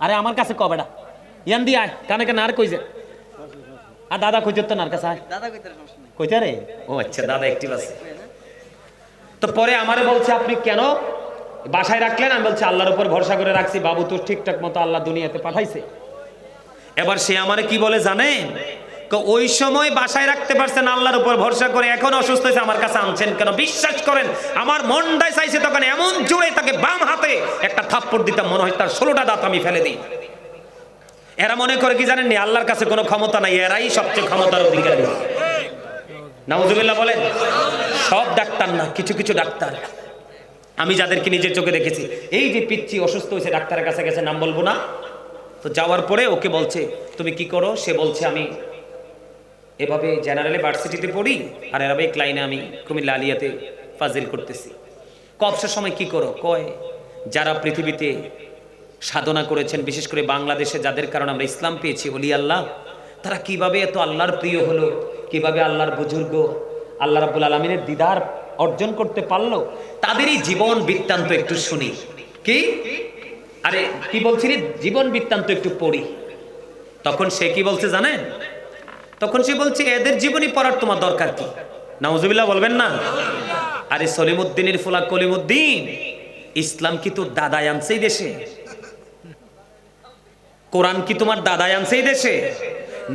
আরে আমার কাছে কবেটা ইয়ান দি আয়, কানে কানে আর কইছে, আর দাদা কইতে তো নার কাছে আয়, দাদা কইতে সমস্যা নাই, কইতে রে? ও আচ্ছা, দাদা অ্যাক্টিভ আছে। তো পরে আমারে বলছে আপনি কেন বাসায় রাখলেন? আমি বলছি আল্লাহর উপর ভরসা করে রাখছি, বাবু তো ঠিকঠাক মতো আল্লাহ দুনিয়াতে পাঠাইছে। এবার সে আমারে কি বলে জানেন? ওই সময় বাসায় রাখতে পারছেন আল্লাহর উপর ভরসা করে, এখন অসুস্থ হয়েছে আমার কাছে আনছেন কেন? বিশ্বাস করেন আমার মনটাই চাইছে তখন এমন জোরে তাকে বাম হাতে একটা থাপ্পড় দিতাম, মনে হয় তার 16টা দাঁত আমি ফেলে দিই। এরা মনে করে কি জানেননি, আল্লাহর কাছে কোনো ক্ষমতা নাই, এরাই সবচেয়ে ক্ষমতার অধিকারী। নাউজুবিল্লাহ বলেন। সব ডাক্তার না, কিছু কিছু ডাক্তার আমি যাদেরকে নিজের চোখে দেখেছি। এই যে পিচ্চি অসুস্থ হয়েছে, ডাক্তারের কাছে গেছে, নাম বলবো না, তো যাওয়ার পরে ওকে বলছে তুমি কি করো? সে বলছে আমি এভাবে জেনারেলে ভার্সিটিতে পড়ি, আর এরাবিক লাইনে আমি কুমিল্লা আলিয়াতে ফাজিল করতেছি। কবসার সময় কি করো? কয় যারা পৃথিবীতে সাধনা করেছেন, বিশেষ করে বাংলাদেশে যাদের কারণে আমরা ইসলাম পেয়েছি, ওলি আল্লাহ, তারা কিভাবে এত আল্লাহর প্রিয় হলো, কিভাবে আল্লাহর বুজুর্গ, আল্লাহ রাব্বুল আলামিনের দিদার অর্জন করতে পারলো, তাদেরই জীবন বৃত্তান্ত একটু শুনি। কি আরে কি বলছিলি? জীবন বৃত্তান্ত একটু পড়ি। তখন সে কি বলছে জানেন? তখন সে বলছে এদের জীবনী পড়ার তোমার দরকার কি? নাউজুবিল্লাহ বলবেন না? আরে সলিমুদ্দিনের ফুলা কলিমুদ্দিন, ইসলাম কি তোর দাদাই আনছে এই দেশে? কোরআন কি তোমার দাদাই আনছে এই দেশে?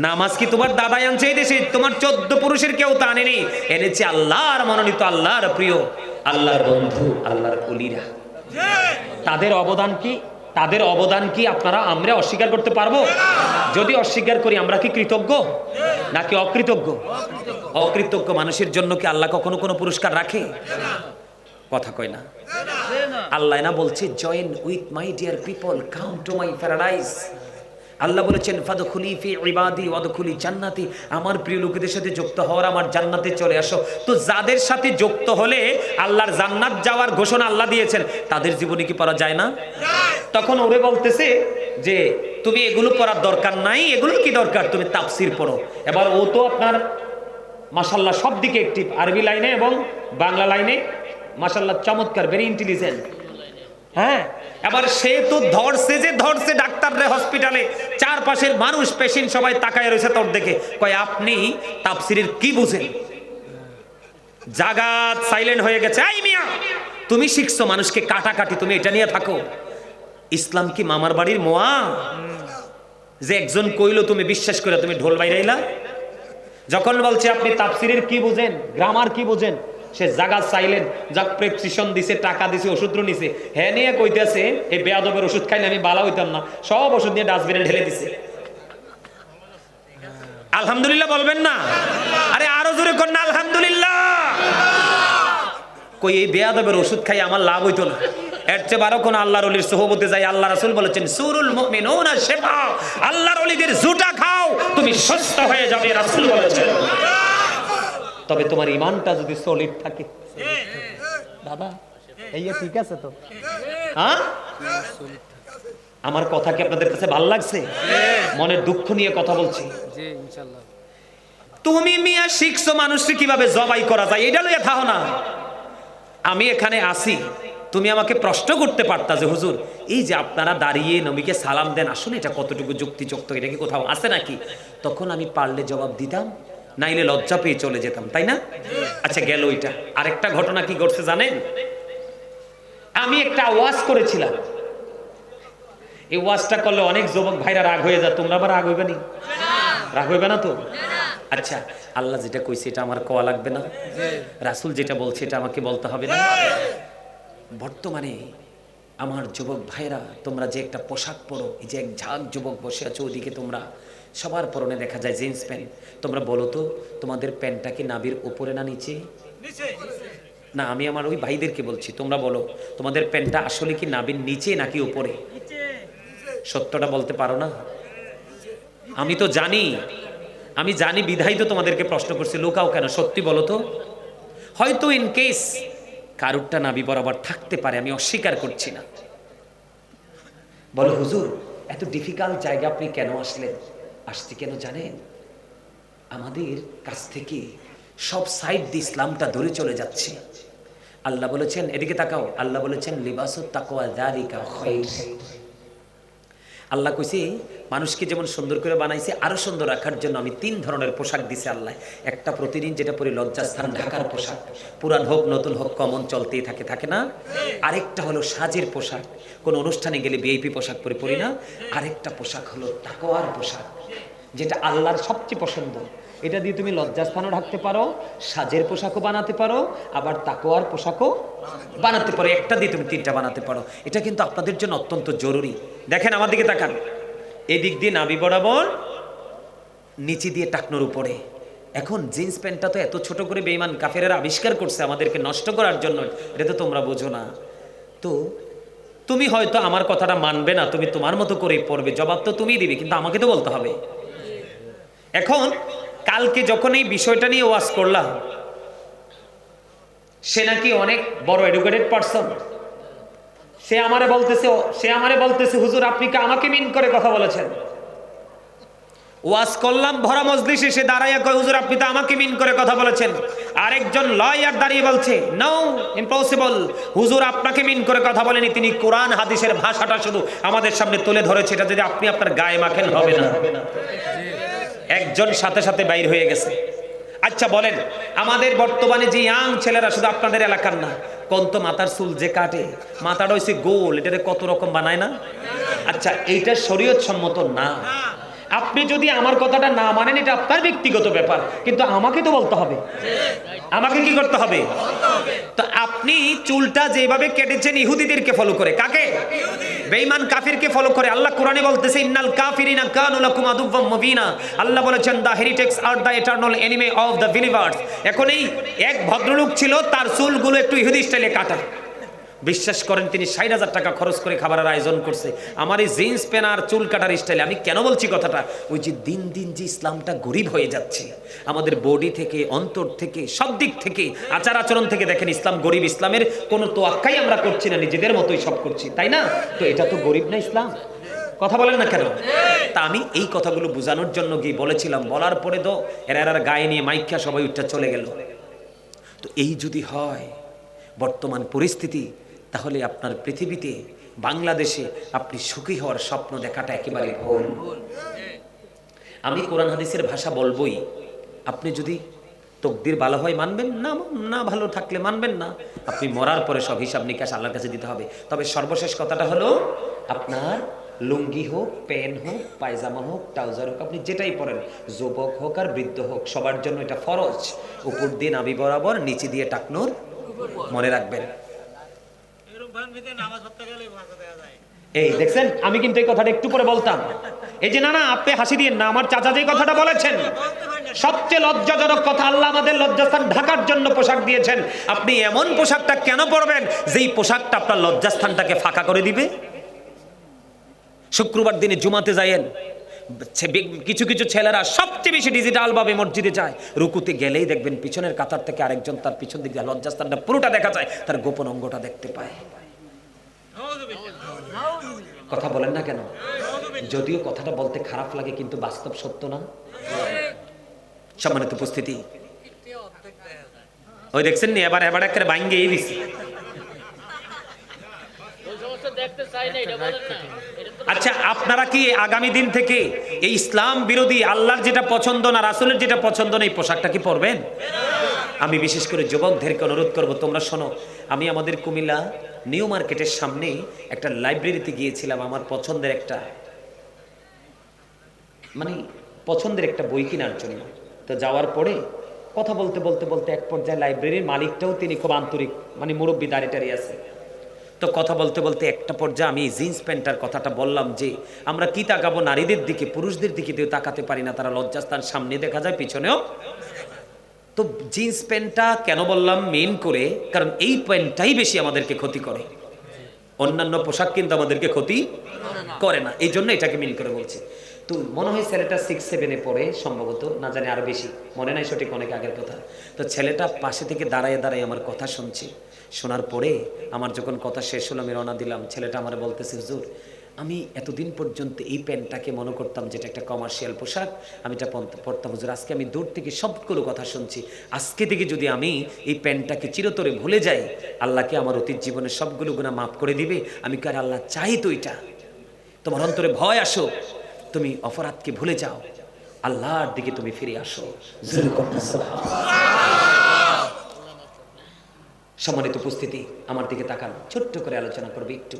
নামাজ কি তোমার দাদাই আনছে এই দেশে? তোমার 14 পুরুষের কেউ তা আনেনি, এনেছে আল্লাহর মনোনীত, আল্লাহর প্রিয়, আল্লাহর বন্ধু, আল্লাহর ওলিরা। তাদের অবদান কি? তাদের অবদান কি আমরা অস্বীকার করতে পারবো? যদি অস্বীকার করি আমরা কি কৃতজ্ঞ নাকি অকৃতজ্ঞ? অকৃতজ্ঞ মানুষের জন্য কি আল্লাহ কখনো কোনো পুরস্কার রাখে? কথা কয় না। আল্লাহ না বলছে join with my dear people, come to my paradise. আল্লাহ বলেছেন ফাদখুলি ফি ইবাদি ওয়াদখুলি জান্নাতি, আমার প্রিয় লোকেদের সাথে যুক্ত হওয়ার, আমার জান্নাতে চলে আসো। তো যাদের সাথে যুক্ত হলে আল্লাহর জান্নাত যাওয়ার ঘোষণা আল্লাহ দিয়েছেন, তাদের জীবনে কি পড়া যায় না? তখন ওরে বলতেছে যে তুমি এগুলো পড়ার দরকার নাই, এগুলো কি দরকার, তুমি তাফসীর পড়ো। এবার ও তো আপনার মাশাআল্লাহ সব দিকে অ্যাক্টিভ, আরবি লাইনে এবং বাংলা লাইনে মাশাআল্লাহ চমৎকার, ভেরি ইন্টেলিজেন্ট। হ্যাঁ, এবার সে তো ধরছে ডাক্তাররে হসপিটালে, চারপাশের মানুষ পেশেন্ট সবাই তাকায় রয়েছে তোর দেখে, কয় আপনি তাফসীরের কি বুঝেন? জাগাত সাইলেন্ট হয়ে গেছে। এই মিয়া, তুমি শিখছো মানুষকে কাটাকাটি, তুমি এটা নিয়ে থাকো? ইসলাম কি মামার বাড়ির মোয়া যে একজন কইলো তুমি বিশ্বাস করে তুমি ঢোল বাইরাইলা? যখন বলছে আপনি তাফসীরের কি বুঝেন, গ্রামার কি বুঝেন, সে জায়গা চাইলেন, যাক প্রেসক্রিপশন দিছে, টাকা দিছে, ওষুধ নিছে, হ্যাঁ নিয়ে কইতেছে এই বেয়াদবের ওষুধ খাইলে আমি বালা হইতাম না, সব ওষুধ নিয়ে ডাস্টবিনে ঢেলে দিছে। আলহামদুলিল্লাহ বলবেন না? আরে আরো জোরে কর না আলহামদুলিল্লাহ। কই এই বেয়াদবের ওষুধ খাই আমার লাভ হইতো না, এর চেয়ে বারো কোন আল্লাহর ওলির সোহবতে যাই। আল্লাহ রাসূল বলেছেন সুরুল মুমিনুনা শিফা, আল্লাহর ওলিদের জুটা খাও তুমি সুস্থ হয়ে যাবে, রাসূল বলেছেন। তবে তোমার ঈমানটা যদি সলিড থাকে। দাদা এই ঠিক আছে তো? হ্যাঁ, আমার কথা কি আপনাদের কাছে ভালো লাগছে? মনের দুঃখ নিয়ে কথা বলছি। জি ইনশাআল্লাহ। তুমি মিয়া শিখছো মানুষকে কিভাবে জবাই করা যায়, এটা লইয়া থাও না। আমি এখানে আসি, তুমি আমাকে প্রশ্ন করতে পারতা যে হুজুর এই যে আপনারা দাঁড়িয়ে নবীকে সালাম দেন, আসলে এটা কতটুকু যুক্তিযুক্ত, এটা কি কোথাও আছে নাকি? তখন আমি পারলে জবাব দিতাম, নাইলে লজ্জা পেয়ে চলে যেতাম, তাই না? আচ্ছা গেল ওইটা। আরেকটা ঘটনা কি ঘটছে জানেন? আমি একটা ওয়াজ করেছিলাম, এই ওয়াজটা করলে অনেক যুবক ভাইরা রাগ হয়ে যায়, তোমরা আবার রাগ হইবে না? রাগ হইবে না তো? আচ্ছা, আল্লাহ যেটা কইছে এটা আমার কোয়া লাগবে না? রাসূল যেটা বলছে এটা আমাকে বলতে হবে না? বর্তমানে আমার যুবক ভাইরা তোমরা যে একটা পোশাক পরো, এই যে এক ঝাঁক যুবক বসে আছো ওদিকে, তোমরা সবার পরনে দেখা যায় জিন্স প্যান্ট। তোমরা বলো তো তোমাদের প্যান্টটা কি নাভির উপরে না নিচে? না, আমি আমার ওই ভাইদেরকে বলছি, তোমরা বলো তোমাদের প্যান্টটা আসলে কি নাভির নিচে নাকি উপরে? সত্যটা বলতে পারো না? আমি তো জানি, আমি জানি বিধাই তো তোমাদেরকে প্রশ্ন করছি, লুকাও কেন? সত্যি বলো তো। হয়তো ইন কেস কারুরটা নাভি বরাবর থাকতে পারে, আমি অস্বীকার করছি না। বলো হুজুর এত ডিফিকাল্ট জায়গা আপনি কেন আসলেন? আসছি কেন জানেন? আমাদের কাছ থেকে সব সাইড দিয়ে ইসলামটা দূরে চলে যাচ্ছে। আল্লাহ বলেছেন, এদিকে তাকাও, আল্লাহ বলেছেন লিবাসুত তাকওয়া যালিকা খায়র। আল্লাহ কইছে মানুষকে যেমন সুন্দর করে বানাইছে, আরো সুন্দর রাখার জন্য আমি 3 ধরনের পোশাক দিছে আল্লাহ। একটা প্রতিদিন যেটা পরে লজ্জাস্থান ঢাকার পোশাক, পুরান হোক নতুন হোক কমন চলতেই থাকে, থাকে না? আরেকটা হলো সাজের পোশাক, কোন অনুষ্ঠানে গেলে ভিআইপি পোশাক পরে পরি না। আরেকটা পোশাক হলো তাকওয়ার পোশাক, যেটা আল্লাহর সবচেয়ে পছন্দ। এটা দিয়ে তুমি লজ্জাস্থানও ঢাকতে পারো, সাজের পোশাকও বানাতে পারো, আবার তাকওয়ার পোশাকও বানাতে পারো। একটা দিয়ে তুমি 3টা বানাতে পারো। এটা কিন্তু আপনাদের জন্য অত্যন্ত জরুরি। দেখেন আমার দিকে তাকান, এদিক দিয়ে নাভি বরাবর, নিচে দিয়ে টাকনোর উপরে। এখন জিন্স প্যান্টটা তো এত ছোট করে বেঈমান কাফেরেরা আবিষ্কার করছে আমাদেরকে নষ্ট করার জন্য, এটা তো তোমরা বোঝো না। তো তুমি হয়তো আমার কথাটা মানবে না, তুমি তোমার মতো করেই পড়বে, জবাব তো তুমিই দিবে, কিন্তু আমাকে তো বলতে হবে। এখন কালকে যখন এই বিষয়টা নিয়ে ওয়াজ করলাম, সে নাকি অনেক বড় এডুকেটেড পারসন, সে আমারে বলতেছে হুজুর আপনি কি আমাকে মিন করে কথা বলেছেন? ওয়াজ করলাম ভরা মজলিসে, সে দাঁড়াইয়া কয় হুজুর আপনি তো আমাকে মিন করে কথা বলেছেন। আরেকজন লয়ার দাঁড়িয়ে বলছে নো, ইম্পসিবল, হুজুর আপনাকে মিন করে কথা বলেনি, তিনি কোরআন হাদিসের ভাষাটা শুধু আমাদের সামনে তুলে ধরেছে, এটা যদি আপনি আপনার গায়ে মাখেন হবে না। একজন সাথে সাথে বাইর হয়ে গেছে। আচ্ছা বলেন, আমাদের বর্তমানে যে ইয়াং ছেলেরা, শুধু আপনাদের এলাকার না, কোন তো মাথার চুল যে কাটে, মাথাটা হইছে গোল, এটারে কত রকম বানায় না? আচ্ছা এইটা শরীয়ত সম্মত না। আপনি যদি আমার কথাটা না মানেন এটা আপনার ব্যক্তিগত ব্যাপার, কিন্তু আমাকে তো বলতে হবে। আমাকে কি করতে হবে? তো আপনি চুলটা যেভাবে কেটেছেন ইহুদিদেরকে ফলো করে, কাকে? বেঈমান কাফিরকে ফলো করে। আল্লাহ কোরআনে বলতেছে ইন্নাল কাফিরিনা কানু লাকুম আদুওয়াম মুবিনা। আল্লাহ বলেছেন the heretics are the eternal enemy of the believers. এখন এই এক ভদ্রলোক ছিল, তার চুলগুলো একটু ইহুদি স্টাইলে কাটা। বিশ্বাস করেন তিনি ৬০,০০০ টাকা খরচ করে খাবারের আয়োজন করছে আমার এই জিন্স প্যান্ট আর চুল কাটার স্টাইলে। আমি কেন বলছি কথাটা? ওই যে দিন দিন যে ইসলামটা গরিব হয়ে যাচ্ছে, আমাদের বডি থেকে, অন্তর থেকে, সব দিক থেকে, আচার আচরণ থেকে দেখেন ইসলাম গরিব। ইসলামের কোনো তোয়াক্কাই আমরা করছি না, নিজেদের মতোই সব করছি, তাই না? তো এটা তো গরিব না ইসলাম? কথা বলেন না কেন? তা আমি এই কথাগুলো বোঝানোর জন্য গিয়ে বলেছিলাম, বলার পরে তো এরা গায়ে নিয়ে মাইকা সবাই উঠটা চলে গেল। তো এই যদি হয় বর্তমান পরিস্থিতি, তাহলে আপনার পৃথিবীতে, বাংলাদেশে আপনি সুখী হওয়ার স্বপ্ন দেখাটা একেবারে ভুল। আমি কোরআন হাদিসের ভাষা বলবোই, আপনি যদি তকদির ভালো হয় মানবেন, না না ভালো থাকলে মানবেন না। আপনি মরার পরে সব হিসাব নিকাশ আল্লাহর কাছে দিতে হবে। তবে সর্বশেষ কথাটা হলো, আপনার লুঙ্গি হোক, প্যান্ট হোক, পায়জামা হোক, ট্রাউজার হোক, আপনি যেটাই পরেন, যুবক হোক আর বৃদ্ধ হোক, সবার জন্য এটা ফরজ। উপর দিয়ে নাভি বরাবর, নিচে দিয়ে টাকনুর, মনে রাখবেন। এই দেখছেন, আমি কিন্তু এই কথাটা একটু পরে বলতাম। এই যে না আপনি হাসি দিয়ে না, আমার চাচা যে কথাটা বলেছেন সবচেয়ে লজ্জাজনক কথা। আল্লাহ আমাদের লজ্জাস্থান ঢাকার জন্য পোশাক দিয়েছেন। আপনি এমন পোশাকটা কেন পরবেন যেই পোশাকটা আপনার লজ্জাস্থানটাকে ফাঁকা করে দিবে? শুক্রবার দিনে জুমাতে যায়েন, কিছু কিছু ছেলেরা সবচেয়ে বেশি ডিজিটাল ভাবে মসজিদে যায়, রুকুতে গেলেই দেখবেন পিছনের কাতার থেকে আরেকজন তার পিছন দিক দিয়ে লজ্জাস্থানটা পুরোটা দেখা যায়, তার গোপন অঙ্গটা দেখতে পায়। কথা বলেন না কেন? যদিও কথাটা বলতে খারাপ লাগে, কিন্তু বাস্তব সত্য না? সম্মানিত উপস্থিতি, ওই দেখছেন নি এবার একটা ভাঙ্গিয়ে দিছে। আচ্ছা, আপনারা কি আগামী দিন থেকে এই ইসলাম বিরোধী, আল্লাহর যেটা পছন্দ না, রাসূলের যেটা পছন্দ না, এই পোশাকটা কি পরবেন? আমি বিশেষ করে যুবকদেরকে অনুরোধ করব, তোমরা শোনো। আমি আমাদের কুমিল্লা নিউ মার্কেটের সামনে একটা লাইব্রেরিতে গিয়েছিলাম, আমার পছন্দের একটা পছন্দের একটা বই কেনার জন্য। তো যাওয়ার পরে কথা বলতে বলতে বলতে এক পর্যায়ে লাইব্রেরির মালিকটাও তিনি খুব আন্তরিক, মুরব্বী, দাঁড়িয়ে আছে। তো কথা বলতে বলতে একটা পর্যায়ে আমি জিন্স প্যান্টটার কথাটা বললাম যে আমরা কি তাকাবো নারীদের দিকে, পুরুষদের দিকে দিয়ে তাকাতে পারি না, তারা লজ্জাস্থান সামনে দেখা যায়, পিছনেও। তো জিন্স প্যান্টটা কেন বললাম মেন করে, কারণ এই প্যান্টটাই বেশি আমাদেরকে ক্ষতি করে, অন্যান্য পোশাক কিন্তু আমাদেরকে ক্ষতি করে না, এই জন্য এটাকে মেন করে বলছি। তো মনে হয় ছেলেটা 6-7-এ পড়ে সম্ভবত, না জানি আরো বেশি, মনে নাই সঠিক, অনেক আগের কথা। তো ছেলেটা পাশে থেকে দাঁড়ায় দাঁড়ায় আমার কথা শুনছে। শোনার পরে আমার যখন কথা শেষ হলো, আমি রওনা দিলাম, ছেলেটা আমার বলতেছে, হুজুর আমি এতদিন পর্যন্ত এই প্যান্টটাকে মনে করতাম যেটা একটা কমার্শিয়াল পোশাক, আমি এটা পরতাম হুজুর, আজকে আমি দূর থেকে সবগুলো কথা শুনছি, আজকে থেকে যদি আমি এই প্যান্টটাকে চিরতরে ভুলে যাই, আল্লাহকে আমার অতীত জীবনের সবগুলো গুনাহ মাফ করে দিবে। আমি কার আল্লাহ চাই তো এটা, তোমার অন্তরে ভয় আসো, তুমি অপরাধকে ভুলে যাও, আল্লাহর দিকে তুমি ফিরে আসো। সম্মানিত উপস্থিতি, আমার দিকে তাকান, ছোট্ট করে আলোচনা করবে একটু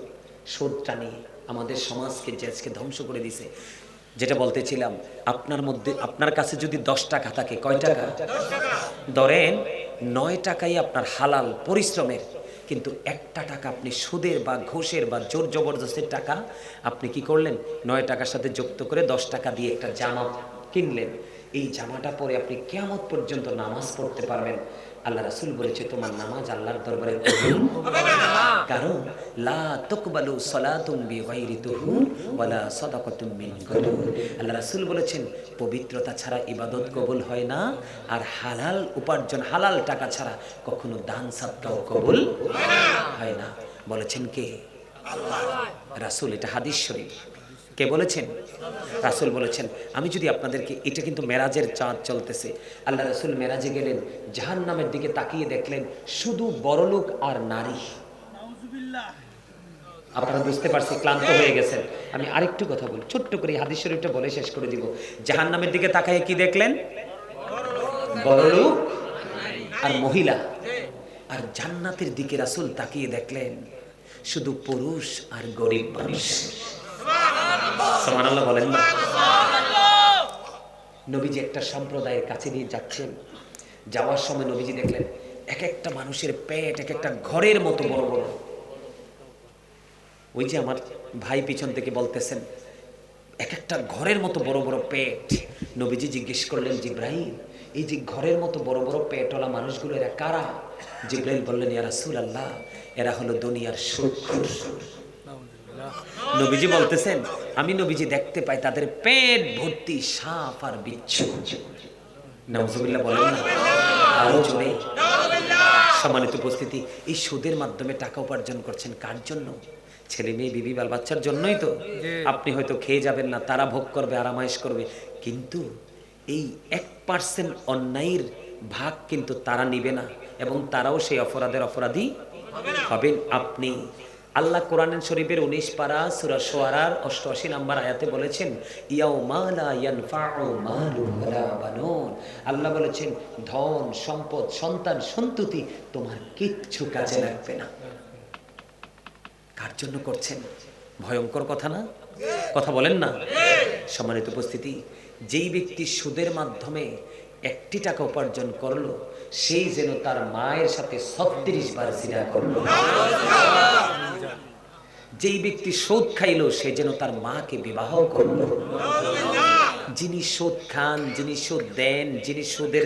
সুদটা নিয়ে, আমাদের সমাজকে যে আজকে ধ্বংস করে দিছে। যেটা বলতেছিলাম, আপনার কাছে যদি 10 টাকা থাকে, কয় টাকা? ধরেন 9 টাকাই আপনার হালাল পরিশ্রমের, কিন্তু 1টা টাকা আপনি সুদের বা ঘুষের বা জোর জবরদস্তির টাকা আপনি কি করলেন, 9 টাকার সাথে যুক্ত করে 10 টাকা দিয়ে একটা জামা কিনলেন। এই জামাটা পরে আপনি কিয়ামত পর্যন্ত নামাজ পড়তে পারবেন। আল্লাহ রাসূল বলেছে তোমার নামাজ আল্লাহর দরবারে কবুল হবে না, কারণ লা তুকবালু সালাতুন বিগাইরি তুহুর ওয়ালা সাদাকাতুন মিন গুরুর। আল্লাহ রাসূল বলেছেন পবিত্রতা ছাড়া ইবাদত কবুল হয় না, আর হালাল উপার্জন, হালাল টাকা ছাড়া কখনো দান সাদকাও কবুল হয় না। বলেছেন কে? আল্লাহ রাসূল। এটা হাদিস শরীফ। কে বলেছেন? রাসূল বলেছেন। আমি যদি আপনাদেরকে, এটা কিন্তু মেরাজের চাঁদ চলতেছে, আল্লাহ রাসূল মেরাজে গেলেন, জাহান্নামের দিকে তাকিয়ে দেখলেন শুধু বড়লোক আর নারী। আপনারা বুঝতে পারছি, ক্লান্ত হয়ে গেছেন। আমি আরেকটু কথা বলি, ছোট্ট করে হাদিস শরীফটা বলে শেষ করে দিব। জাহান্নামের দিকে তাকিয়ে কি দেখলেন? বড়লোক আর মহিলা। আর জান্নাতের দিকে রাসূল তাকিয়ে দেখলেন শুধু পুরুষ আর গরিব মানুষ। সুবহানাল্লাহ বলেন না? নবীজি একটা সম্প্রদায়ের কাছে দিয়ে যাচ্ছেন, যাওয়ার সময় নবীজি দেখলেন এক একটা মানুষের পেট এক একটা ঘরের মতো বড় বড়। ওই যে আমার ভাই পিছন থেকে বলতেছেন এক একটা ঘরের মতো বড় বড় পেট। নবীজি জিজ্ঞেস করলেন, জিব্রাইল, এই যে ঘরের মতো বড় বড় পেটওয়ালা মানুষগুলো এরা কারা? জিব্রাইল বললেন, ইয়া রাসূলুল্লাহ, এরা হলো দুনিয়ার সুদখোর। নবীজি বলতেছেন, আমি নবীজি দেখতে পাই তাদের পেট ভর্তি সাপ আর বিচ্ছু। নাউজুবিল্লাহ বলেন না, আরো জোরে। সম্মানিত উপস্থিতি, এই সুদের মাধ্যমে টাকা উপার্জন করছেন কার জন্য? ছেলে মেয়ে বিবি বাল বাচ্চার জন্যই তো। আপনি হয়তো খেয়ে যাবেন না, তারা ভোগ করবে, আরামায়েশ করবে, কিন্তু এই 1% অন্যায়ের ভাগ কিন্তু তারা নিবে না, এবং তারাও সেই অপরাধের অপরাধী হবেন আপনি। আল্লাহ কোরআন শরীফের 19 পারা সূরা শুআরার 88 নম্বর আয়াতে বলেছেন, ইয়াউমা লা ইয়ানফাউ মালুন ওয়ালা বানুন। আল্লাহ বলেছেন, ধন সম্পদ সন্তান সন্ততি তোমার কিচ্ছু কাজে লাগবে না। কার জন্য করছেন? ভয়ঙ্কর কথা না? কথা বলেন না। সম্মানিত উপস্থিতি, যেই ব্যক্তি সুদের মাধ্যমে 1 টাকা উপার্জন করলো, সেই যেন তার মায়ের সাথে 36 বার জিনা করলো। যেই ব্যক্তি সুদ খাইলো, সে যেন তার মাকে বিবাহ করলো। যিনি সুদ খান, যিনি সুদ দেন, যিনি সুদের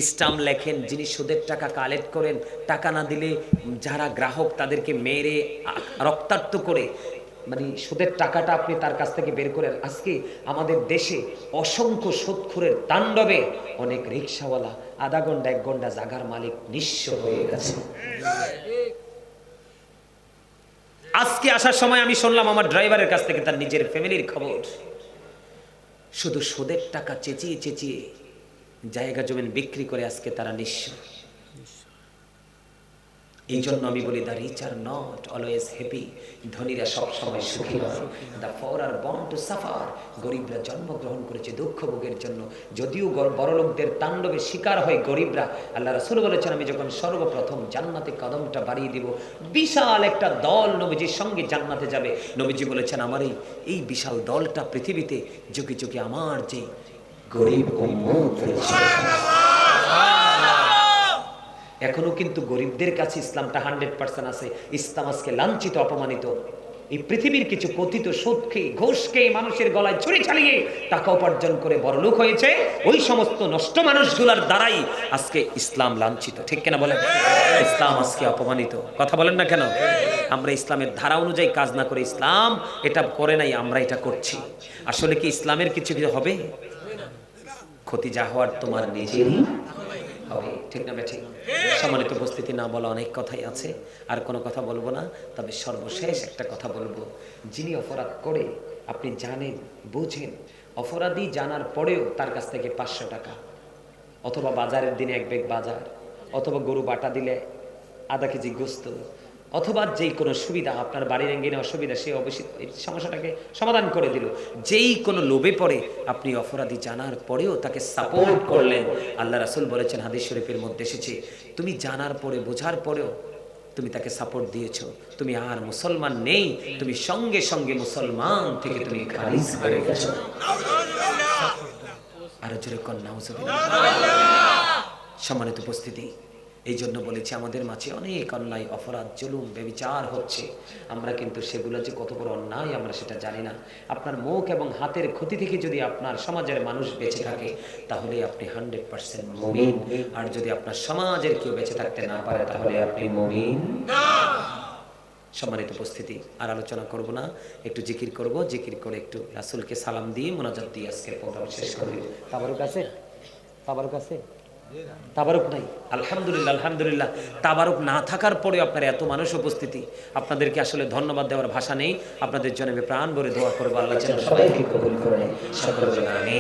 স্টাম্প লেখেন, যিনি সুদের টাকা কালেক্ট করেন, টাকা না দিলে যারা গ্রাহক তাদেরকে মেরে রক্তাক্ত করে, মানে সুদের টাকাটা আপনি তার কাছ থেকে বের করেন। আজকে আমাদের দেশে অসংখ্য সুদখোরের তাণ্ডবে অনেক রিকশাওয়ালা আধা ঘন্টা 1 ঘন্টা জাগার মালিক নিঃস্ব হয়ে গেছে। আজকে আসার সময় আমি শুনলাম আমার ড্রাইভারের কাছ থেকে তার নিজের ফ্যামিলির খবর। শুধু সুদের টাকা চেঁচিয়ে চেঁচিয়ে জায়গা জমিন বিক্রি করে আজকে তারা নিঃস্ব। এই জন্য আমি বলি, the rich are not always happy. ধনীরা সব সময় সুখী নয়। The poor are born to suffer. গরিবরা জন্মগ্রহণ করেছে দুঃখ ভোগের জন্য। যদিও বড়লোকদের তাণ্ডবে শিকার হয় গরিবরা, আল্লাহ রাসূল বলেছেন, আমি যখন সর্বপ্রথম জান্নাতে কদমটা বাড়িয়ে দিব, বিশাল একটা দল নবীজির সঙ্গে জান্নাতে যাবে। নবীজি বলেছেন, আমার এই বিশাল দলটা পৃথিবীতে যুগে যুগে আমার যে গরিব উম্মত রয়েছে। এখনো কিন্তু গরিবদের কাছে ইসলামটা 100% আছে। ইসলাম আজকে লাঞ্ছিত, অপমানিত। এই পৃথিবীর কিছু কথিত সুদ খেয়ে, ঘুষ খেয়ে, মানুষের গলায় ছুরি চালিয়ে টাকা উপার্জন করে বড়লোক হয়েছে, ওই সমস্ত নষ্ট মানুষগুলোর দ্বারাই আজকে ইসলাম লাঞ্ছিত। ঠিক কিনা বলেন? ইসলাম আজকে অপমানিত। কথা বলেন না কেন? আমরা ইসলামের ধারা অনুযায়ী কাজ না করে, ইসলাম এটা করে নাই, আমরা এটা করছি। আসলে কি ইসলামের কিছু কিছু হবে? ক্ষতি যা হওয়ার তোমার নিজেরই হবে। ঠিক না ঠিক? সম্মানিত উপস্থিতি, না বলা অনেক কথাই আছে, আর কোনো কথা বলবো না। তবে সর্বশেষ একটা কথা বলবো, যিনি অপরাধ করে, আপনি জানেন, বুঝেন, অপরাধী জানার পরেও তার কাছ থেকে 500 টাকা, অথবা বাজারের দিনে 1 ব্যাগ বাজার, অথবা গরু বাটা দিলে আধা কেজি গোস্ত, অথবা যেই কোনো সুবিধা, আপনার বাড়ির এঙ্গিনে অসুবিধা, সে অবশ্যই এই সমস্যাটাকে সমাধান করে দিল। যেই কোনো লোভে পড়ে আপনি অপরাধী জানার পরেও তাকে সাপোর্ট করলেন, আল্লাহ রাসূল বলেছেন, হাদিস শরীফের মধ্যে এসেছে, তুমি জানার পরে, বোঝার পরেও তুমি তাকে সাপোর্ট দিয়েছো, তুমি আর মুসলমান নেই, তুমি সঙ্গে সঙ্গে মুসলমান থেকে তুমি খারিজ হয়ে গেছো। আরো জোরে কর নাউজুবিল্লাহ। সম্মানিত উপস্থিতি, এই জন্য বলেছি, আমাদের মাঝে অনেক অন্যায়, অপরাধ, জুলুম, ব্যভিচার হচ্ছে। আমরা কিন্তু সেগুলো যে কত বড় অন্যায় আমরা সেটা জানি না। আপনার মুখ এবং হাতের ক্ষতি থেকে যদি আপনার সমাজের মানুষ বেঁচে থাকে, তাহলে আপনি 100% মুমিন। আর যদি আপনার সমাজের কেউ বেঁচে থাকতে না পারে, তাহলে আপনি মুমিন না। সম্মানিত উপস্থিতি, আর আলোচনা করব না, একটু জিকির করব। জিকির করে একটু রাসূলকে সালাম দিয়ে, মোনাজাত দিয়ে আজকে প্রোগ্রাম শেষ করব। তাবারুক আছে? তাবারুক আছে? তাবারুক নাই? আলহামদুলিল্লাহ, আলহামদুলিল্লাহ। তাবারুক না থাকার পরেও আপনার এত মানুষ উপস্থিতি, আপনাদেরকে আসলে ধন্যবাদ দেওয়ার ভাষা নেই। আপনাদের জন্য আমি প্রাণ ভরে দোয়া করবো, আল্লাহ যেন সবাইকে কবুল করে নেয়। সকলে বলেন আমিন।